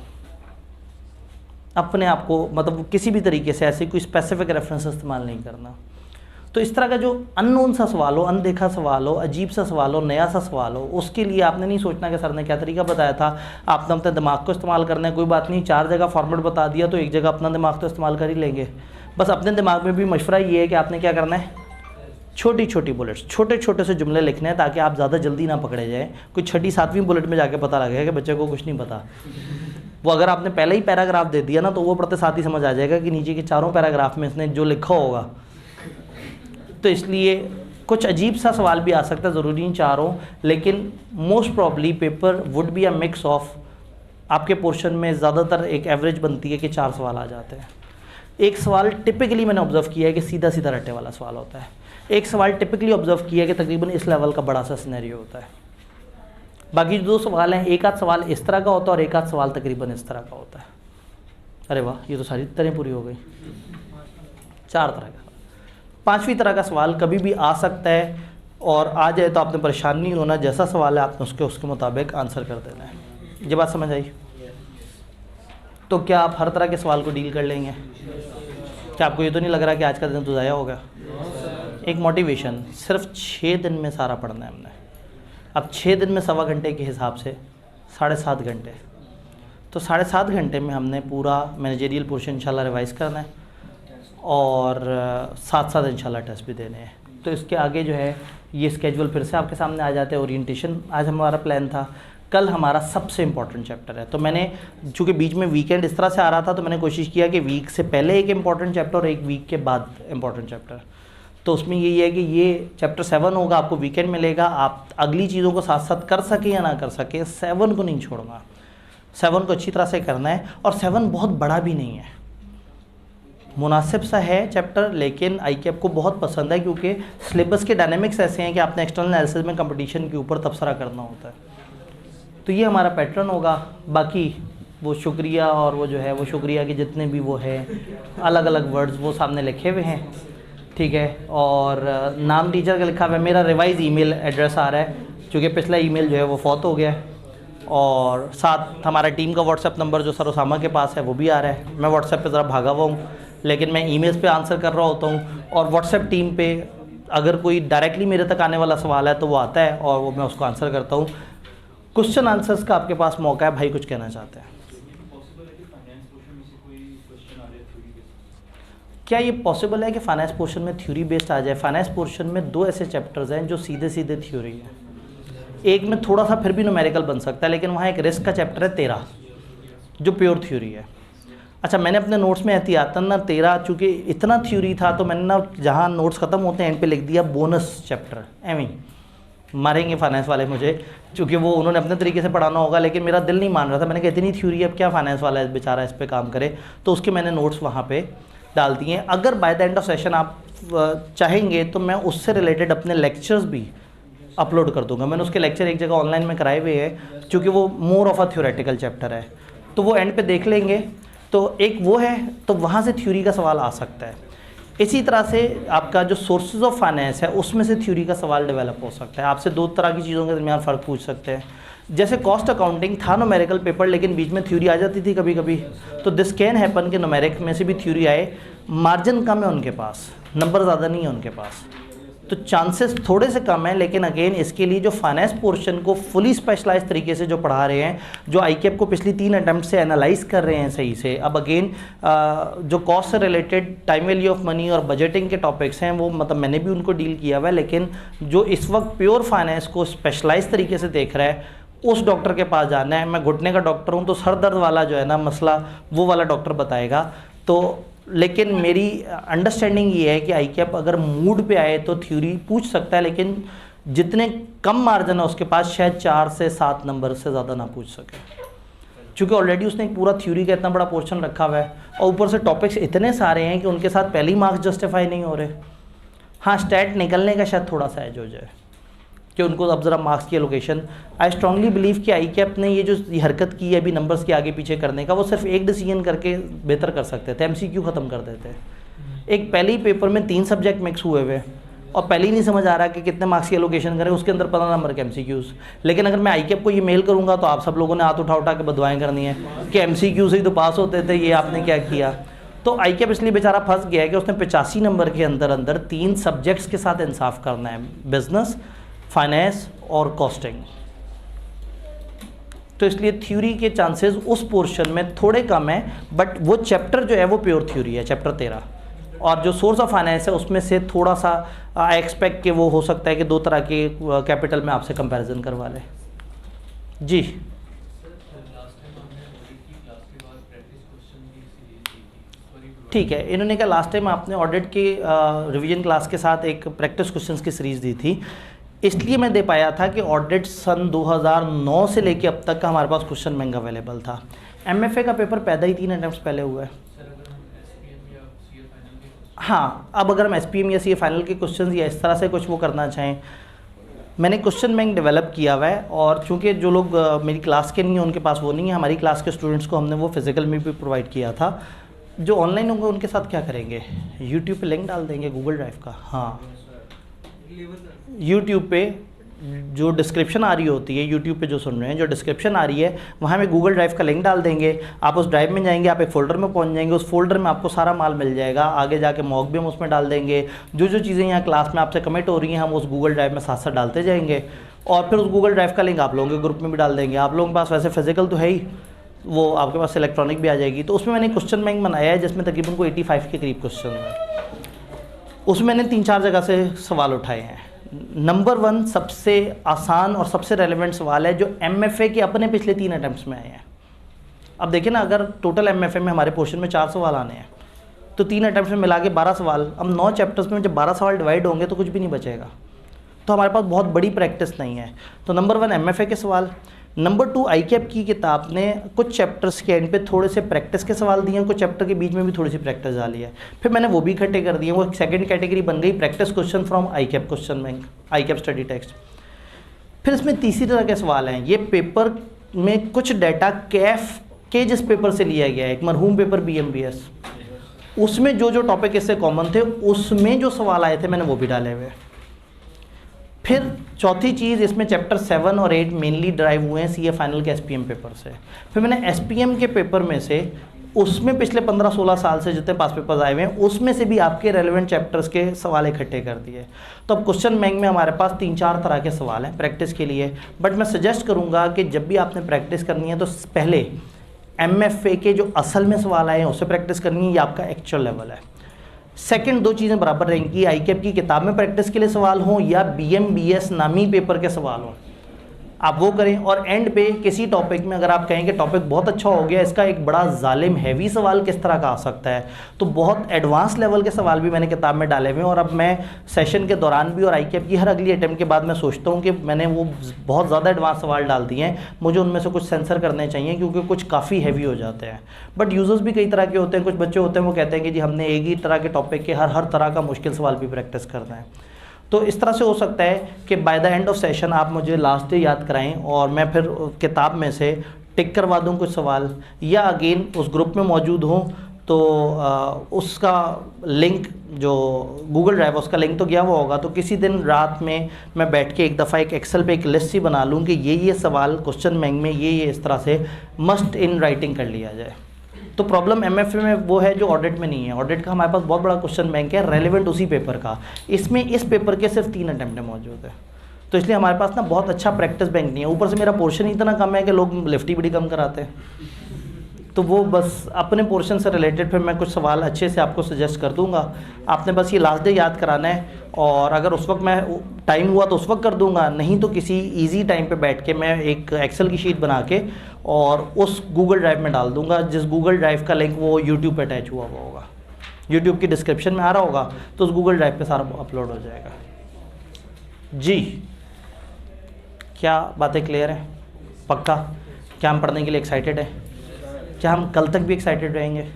अपने आप को मतलब किसी भी तरीके से ऐसे कोई स्पेसिफिक रेफरेंस इस्तेमाल नहीं करना। तो इस तरह का जो अननोन सा सवाल हो, अनदेखा सवाल हो, अजीब सा सवाल हो, नया सा सवाल हो, उसके लिए आपने नहीं सोचना कि सर ने क्या तरीका बताया था, आपने अपने दिमाग को इस्तेमाल करना है। कोई बात नहीं, 4 जगह फॉर्मेट बता दिया तो एक जगह अपना दिमाग तो इस्तेमाल कर ही लेंगे। बस अपने दिमाग में भी मशवरा ये है कि आपने क्या करना है, छोटी छोटी बुलेट्स, छोटे छोटे से जुमले लिखने हैं ताकि आप ज़्यादा जल्दी ना पकड़े जाएँ। कोई 6ठी-7वीं बुलेट में जाके पता लगेगा कि बच्चे को कुछ नहीं पता। वो अगर आपने पहले ही पैराग्राफ दे दिया ना तो वो पढ़ते साथ ही समझ आ जाएगा कि नीचे के 4 पैराग्राफ में इसने जो लिखा होगा। तो इसलिए कुछ अजीब सा सवाल भी आ सकता है, ज़रूरी नहीं 4 हो, लेकिन most probably paper would be a mix of. आपके पोर्शन में ज़्यादातर एक एवरेज बनती है कि 4 सवाल आ जाते हैं। एक सवाल टिपिकली मैंने ऑब्ज़र्व किया है कि सीधा सीधा रट्टे वाला सवाल होता है। एक सवाल टिपिकली ऑब्ज़र्व किया है कि तकरीबन इस लेवल का बड़ा सा सिनेरियो होता है। बाकी जो 2 सवाल हैं, एक आध सवाल इस तरह का होता है और एक आध सवाल तकरीबन इस तरह का होता है। अरे वाह, ये तो सारी तरह पूरी हो गई। 4 तरह का। 5वीं तरह का सवाल कभी भी आ सकता है, और आ जाए तो आपने परेशान नहीं होना, जैसा सवाल है आपने उसके मुताबिक आंसर कर देना है। ये बात समझ आई? तो क्या आप हर तरह के सवाल को डील कर लेंगे? क्या आपको ये तो नहीं लग रहा कि आज का दिन तो ज़ाया होगा? एक मोटिवेशन, सिर्फ 6 दिन में सारा पढ़ना है हमने। अब 6 दिन में 1.25 घंटे के हिसाब से 7.5 घंटे, तो 7.5 घंटे में हमने पूरा मैनेजरियल पोर्शन इंशाल्लाह रिवाइज़ करना है और साथ साथ इंशाल्लाह टेस्ट भी देने हैं। तो इसके आगे जो है ये स्केजुअल फिर से आपके सामने आ जाते हैं। ओरिएंटेशन आज हमारा प्लान था, कल हमारा सबसे इम्पॉर्टेंट चैप्टर है। तो मैंने चूँकि बीच में वीकेंड इस तरह से आ रहा था तो मैंने कोशिश किया कि वीक से पहले एक इम्पॉर्टेंट चैप्टर और एक वीक के बाद इम्पॉर्टेंट चैप्टर। तो उसमें यही है कि ये चैप्टर 7 होगा, आपको वीकेंड मिलेगा। आप अगली चीज़ों को साथ साथ कर सकें या ना कर सकें, 7 को नहीं छोड़ना, 7 को अच्छी तरह से करना है। और 7 बहुत बड़ा भी नहीं है, मुनासिब सा है चैप्टर, लेकिन ICAP को बहुत पसंद है क्योंकि सिलेबस के डायनेमिक्स ऐसे हैं कि आपने एक्सटर्नल एनालिसिस में कंपटीशन के ऊपर तबसरा करना होता है। तो ये हमारा पैटर्न होगा। बाकी वो शुक्रिया और वो जो है वो शुक्रिया के जितने भी वो है अलग अलग वर्ड्स वो सामने लिखे हुए हैं, ठीक है। और नाम टीचर का लिखा हुआ है। मेरा रिवाइज ईमेल एड्रेस आ रहा है क्योंकि पिछला ईमेल जो है वो फौत हो गया है, और साथ हमारा टीम का व्हाट्सएप नंबर जो सर उसामा के पास है वो भी आ रहा है। मैं व्हाट्सएप पे ज़रा भागा हुआ हूँ, लेकिन मैं ईमेल्स पे आंसर कर रहा होता हूँ, और व्हाट्सएप टीम पे अगर कोई डायरेक्टली मेरे तक आने वाला सवाल है तो वो आता है और वो मैं उसको आंसर करता हूँ। क्वेश्चन आंसर्स का आपके पास मौका है। भाई कुछ कहना चाहते हैं? क्या ये पॉसिबल है कि फाइनेंस पोर्शन में थ्योरी बेस्ड आ जाए? फाइनेंस पोर्शन में 2 ऐसे चैप्टर्स हैं जो सीधे सीधे थ्योरी है। एक में थोड़ा सा फिर भी न्यूमेरिकल बन सकता है, लेकिन वहाँ एक रिस्क का चैप्टर है 13 जो प्योर थ्योरी है। अच्छा, मैंने अपने नोट्स में एहतियातन ना 13, चूँकि इतना थ्योरी था तो मैंने ना जहाँ नोट्स ख़त्म होते हैं एंड पे लिख दिया बोनस चैप्टर। एवं मारेंगे फाइनेंस वाले मुझे, चूँकि वो उन्होंने अपने तरीके से पढ़ाना होगा, लेकिन मेरा दिल नहीं मान रहा था। मैंने कहा इतनी थ्योरी अब क्या फाइनेंस वाला है बेचारा इस पर काम करे, तो उसके मैंने नोट्स वहाँ पर डाल दिए हैं। अगर by the end of session आप चाहेंगे तो मैं उससे रिलेटेड अपने लेक्चर्स भी अपलोड कर दूंगा। मैंने उसके लेक्चर एक जगह ऑनलाइन में कराए हुए हैं, क्योंकि वो more of a theoretical chapter है, तो वो एंड पे देख लेंगे। तो एक वो है, तो वहाँ से थ्योरी का सवाल आ सकता है। इसी तरह से आपका जो सोर्सेज ऑफ फाइनेंस है उसमें से थ्योरी का सवाल डेवलप हो सकता है। आपसे 2 तरह की चीज़ों के दरमियान फ़र्क पूछ सकते हैं। जैसे कॉस्ट अकाउंटिंग था न्यूमेरिकल पेपर, लेकिन बीच में थ्योरी आ जाती थी कभी कभी, तो दिस कैन हैपन कि न्यूमेरिक में से भी थ्योरी आए। मार्जिन कम है उनके पास, नंबर ज़्यादा नहीं है उनके पास, तो चांसेस थोड़े से कम है। लेकिन अगेन इसके लिए जो फाइनेंस पोर्शन को फुली स्पेशलाइज तरीके से जो पढ़ा रहे हैं, जो ICAP को पिछली 3 अटैम्प्ट से एनालाइज कर रहे हैं सही से, अब अगेन जो कॉस्ट से related time value of money और बजटिंग के टॉपिक्स हैं वो मतलब मैंने भी उनको डील किया हुआ है। लेकिन जो इस वक्त प्योर फाइनेंस को स्पेशलाइज तरीके से देख रहा है उस डॉक्टर के पास जाना है। मैं घुटने का डॉक्टर हूँ, तो सर दर्द वाला जो है ना मसला वो वाला डॉक्टर बताएगा। तो लेकिन मेरी अंडरस्टैंडिंग ये है कि ICAP अगर मूड पे आए तो थ्योरी पूछ सकता है, लेकिन जितने कम मार्जिन है उसके पास शायद 4 से 7 नंबर से ज़्यादा ना पूछ सके, क्योंकि ऑलरेडी उसने एक पूरा थ्योरी का इतना बड़ा पोर्शन रखा हुआ है, और ऊपर से टॉपिक्स इतने सारे हैं कि उनके साथ पहले ही मार्क्स जस्टिफाई नहीं हो रहे। हाँ, स्टैट निकलने का शायद थोड़ा सा एज हो जाए कि उनको अब ज़रा मार्क्स की एलोकेशन। आई स्ट्रांगली बिलीव कि ICAP ने ये जो हरकत की है अभी नंबर्स के आगे पीछे करने का, वो सिर्फ एक डिसीजन करके बेहतर कर सकते थे, MCQ ख़त्म कर देते। एक पहले ही पेपर में 3 सब्जेक्ट मिक्स हुए हुए और पहले ही नहीं समझ आ रहा कि कितने मार्क्स की एलोकेशन करें, उसके अंदर 15 नंबर के MCQs। लेकिन अगर मैं ICAP को ये मेल करूँगा तो आप सब लोगों ने हाथ उठा उठा के बदवाएँ करनी है कि MCQ से ही तो पास होते थे, ये आपने क्या किया। तो ICAP इसलिए बेचारा फंस गया है कि उसने 85 नंबर के अंदर अंदर 3 सब्जेक्ट्स के साथ इंसाफ करना है, बिजनेस, फाइनेंस और कॉस्टिंग। तो इसलिए थ्योरी के चांसेस उस पोर्शन में थोड़े कम है, बट वो चैप्टर जो है वो प्योर थ्योरी है, चैप्टर 13। और जो सोर्स ऑफ फाइनेंस है उसमें से थोड़ा सा आई एक्सपेक्ट कि वो हो सकता है कि 2 तरह के कैपिटल में आपसे कंपैरिजन करवा ले। जी ठीक है, इन्होंने कहा लास्ट टाइम आपने ऑडिट के रिवीजन क्लास के साथ एक प्रैक्टिस क्वेश्चंस की सीरीज़ दी थी, इसलिए मैं दे पाया था कि ऑडिट सन 2009 से लेके अब तक का हमारे पास क्वेश्चन बैंक अवेलेबल था। MFA का पेपर पैदा ही 3 अटैम्प्ट पहले हुआ है। हाँ, अब अगर हम SPM या CA फाइनल के क्वेश्चन या इस तरह से कुछ वो करना चाहें, मैंने क्वेश्चन बैंक डेवलप किया हुआ है। और चूँकि जो लोग मेरी क्लास के नहीं हैं उनके पास वो नहीं है, हमारी क्लास के स्टूडेंट्स को हमने वो फिज़िकल में भी प्रोवाइड किया था। जो ऑनलाइन होंगे उनके साथ क्या करेंगे, यूट्यूब पे लिंक डाल देंगे गूगल ड्राइव का। हाँ, यूट्यूब पे जो डिस्क्रिप्शन आ रही होती है, यूट्यूब पे जो सुन रहे हैं, जो डिस्क्रिप्शन आ रही है वहाँ में गूगल ड्राइव का लिंक डाल देंगे। आप उस ड्राइव में जाएंगे, आप एक फ़ोल्डर में पहुँच जाएंगे, उस फोल्डर में आपको सारा माल मिल जाएगा। आगे जाके मॉक भी हम उसमें डाल देंगे, जो जो चीज़ें यहाँ क्लास में आपसे कमिट हो रही हैं हम उस गूगल ड्राइव में साथ साथ डालते जाएंगे। और फिर उस गूगल ड्राइव का लिंक आप लोगों के ग्रुप में भी डाल देंगे। आप लोगों के पास वैसे फिजिकल तो है ही, वो आपके पास इलेक्ट्रॉनिक भी आ जाएगी। तो उसमें मैंने क्वेश्चन बैंक बनाया है जिसमें तकरीबन को 85 के करीब क्वेश्चन है। उसमें मैंने 3-4 जगह से सवाल उठाए हैं। नंबर 1 सबसे आसान और सबसे रेलेवेंट सवाल है जो MFA के अपने पिछले 3 अटैम्प्ट्स में आए हैं। अब देखिए ना, अगर टोटल MFA में हमारे पोर्शन में 4 सवाल आने हैं तो 3 अटैम्प्ट्स में मिला के 12 सवाल। अब 9 चैप्टर्स में जब 12 सवाल डिवाइड होंगे तो कुछ भी नहीं बचेगा, तो हमारे पास बहुत बड़ी प्रैक्टिस नहीं है। तो नंबर 1 MFA के सवाल, नंबर 2, ICAP की किताब ने कुछ चैप्टर्स के एंड पे थोड़े से प्रैक्टिस के सवाल दिए हैं, कुछ चैप्टर के बीच में भी थोड़ी सी प्रैक्टिस डाली है, फिर मैंने वो भी इकट्ठे कर दिए। वो एक सेकंड कैटेगरी बन गई, practice question from ICAP question bank, ICAP study text. फिर इसमें तीसरी तरह के सवाल हैं। ये पेपर में कुछ डाटा कैफ के जिस पेपर से लिया गया है, एक मरहूम पेपर BMBS, उसमें जो जो टॉपिक इससे कॉमन थे उसमें जो सवाल आए थे मैंने वो भी डाले हुए। फिर चौथी चीज़, इसमें चैप्टर 7 और 8 मेनली ड्राइव हुए हैं CA फाइनल के SPM पेपर से। फिर मैंने SPM के पेपर में से उसमें पिछले 15-16 साल से जितने पास पेपर्स आए हुए हैं उसमें से भी आपके रेलेवेंट चैप्टर्स के सवाल इकट्ठे कर दिए। तो अब क्वेश्चन बैंक में हमारे पास 3-4 तरह के सवाल हैं प्रैक्टिस के लिए, बट मैं सजेस्ट करूँगा कि जब भी आपने प्रैक्टिस करनी है तो पहले MFA के जो असल में सवाल आए हैं उससे प्रैक्टिस करनी है, ये आपका एक्चुअल लेवल है। सेकंड, 2 चीज़ें बराबर रहेंगी, ICAP की किताब में प्रैक्टिस के लिए सवाल हों या BMBS नामी पेपर के सवाल हों, आप वो करें। और एंड पे किसी टॉपिक में अगर आप कहें कि टॉपिक बहुत अच्छा हो गया, इसका एक बड़ा जालिम हैवी सवाल किस तरह का आ सकता है, तो बहुत एडवांस लेवल के सवाल भी मैंने किताब में डाले हुए हैं। और अब मैं सेशन के दौरान भी और ICAP की हर अगली अटैम्प्ट के बाद मैं सोचता हूँ कि मैंने वो बहुत ज़्यादा एडवांस सवाल डाल दिए हैं, मुझे उनमें से कुछ सेंसर करने चाहिए क्योंकि कुछ काफ़ी हैवी हो जाते हैं। बट यूज़र्स भी कई तरह के होते हैं, कुछ बच्चे होते हैं वो कहते हैं कि जी हमने एक ही तरह के टॉपिक के हर तरह का मुश्किल सवाल भी प्रैक्टिस करना है। तो इस तरह से हो सकता है कि by the end of session आप मुझे लास्ट डे याद कराएं और मैं फिर किताब में से टिक करवा दूं कुछ सवाल, या अगेन उस ग्रुप में मौजूद हूं तो उसका लिंक जो गूगल ड्राइव उसका लिंक तो गया हुआ होगा, तो किसी दिन रात में मैं बैठ के एक दफ़ा एक एक्सेल पे एक लिस्ट सी बना लूँ कि ये सवाल क्वेश्चन बैंक में ये इस तरह से मस्ट इन राइटिंग कर लिया जाए। तो प्रॉब्लम MFA में वो है जो ऑडिट में नहीं है। ऑडिट का हमारे पास बहुत बड़ा क्वेश्चन बैंक है रेलेवेंट उसी पेपर का, इसमें इस पेपर के सिर्फ 3 अटैम्प्ट मौजूद है, तो इसलिए हमारे पास ना बहुत अच्छा प्रैक्टिस बैंक नहीं है। ऊपर से मेरा पोर्शन इतना कम है कि लोग लिफ्टी बड़ी कम कराते हैं, तो वो बस अपने पोर्शन से रिलेटेड फिर मैं कुछ सवाल अच्छे से आपको सजेस्ट कर दूंगा। आपने बस ये लास्ट डे याद कराना है, और अगर उस वक्त मैं टाइम हुआ तो उस वक्त कर दूंगा, नहीं तो किसी इजी टाइम पे बैठ के मैं एक एक्सेल की शीट बना के और उस गूगल ड्राइव में डाल दूंगा, जिस गूगल ड्राइव का लिंक वो यूट्यूब पे अटैच हुआ होगा, यूट्यूब की डिस्क्रिप्शन में आ रहा होगा, तो उस गूगल ड्राइव पे सारा अपलोड हो जाएगा। जी, क्या बातें क्लियर हैं? पक्का? क्या हम पढ़ने के लिए एक्साइटेड हैं? क्या हम कल तक भी एक्साइटेड रहेंगे?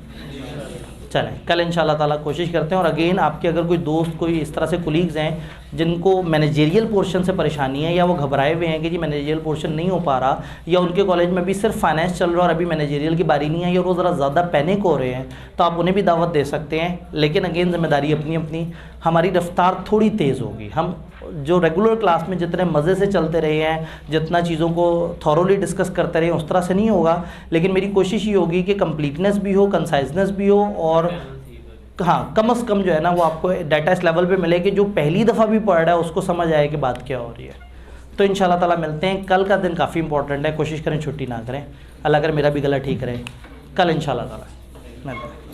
चलें, कल इंशाल्लाह ताला कोशिश करते हैं। और अगेन आपके अगर कोई दोस्त, कोई इस तरह से कुलीग्स हैं जिनको मैनेजेरियल पोर्शन से परेशानी है, या वो घबराए हुए हैं कि जी मैनेजेरियल पोर्शन नहीं हो पा रहा, या उनके कॉलेज में भी सिर्फ फाइनेंस चल रहा है और अभी मैनेजेरियल की बारी नहीं आई और वो ज़रा ज़्यादा पैनिक हो रहे हैं, तो आप उन्हें भी दावत दे सकते हैं। लेकिन अगेन जिम्मेदारी अपनी अपनी, हमारी रफ्तार थोड़ी तेज़ होगी। हम जो रेगुलर क्लास में जितने मज़े से चलते रहे हैं, जितना चीज़ों को थॉरोली डिस्कस करते रहे, उस तरह से नहीं होगा, लेकिन मेरी कोशिश ये होगी कि कंप्लीटनेस भी हो, कंसाइजनेस भी हो, और हाँ कम से कम जो है ना वो आपको डाटा इस लेवल पे मिले कि जो पहली दफ़ा भी पढ़ रहा है उसको समझ आए कि बात क्या हो रही है। तो इंशाल्लाह ताला मिलते हैं। कल का दिन काफ़ी इंपॉर्टेंट है, कोशिश करें छुट्टी ना करें, अल्लाह अगर मेरा भी गला ठीक रहे। कल इंशाल्लाह ताला मिलते हैं।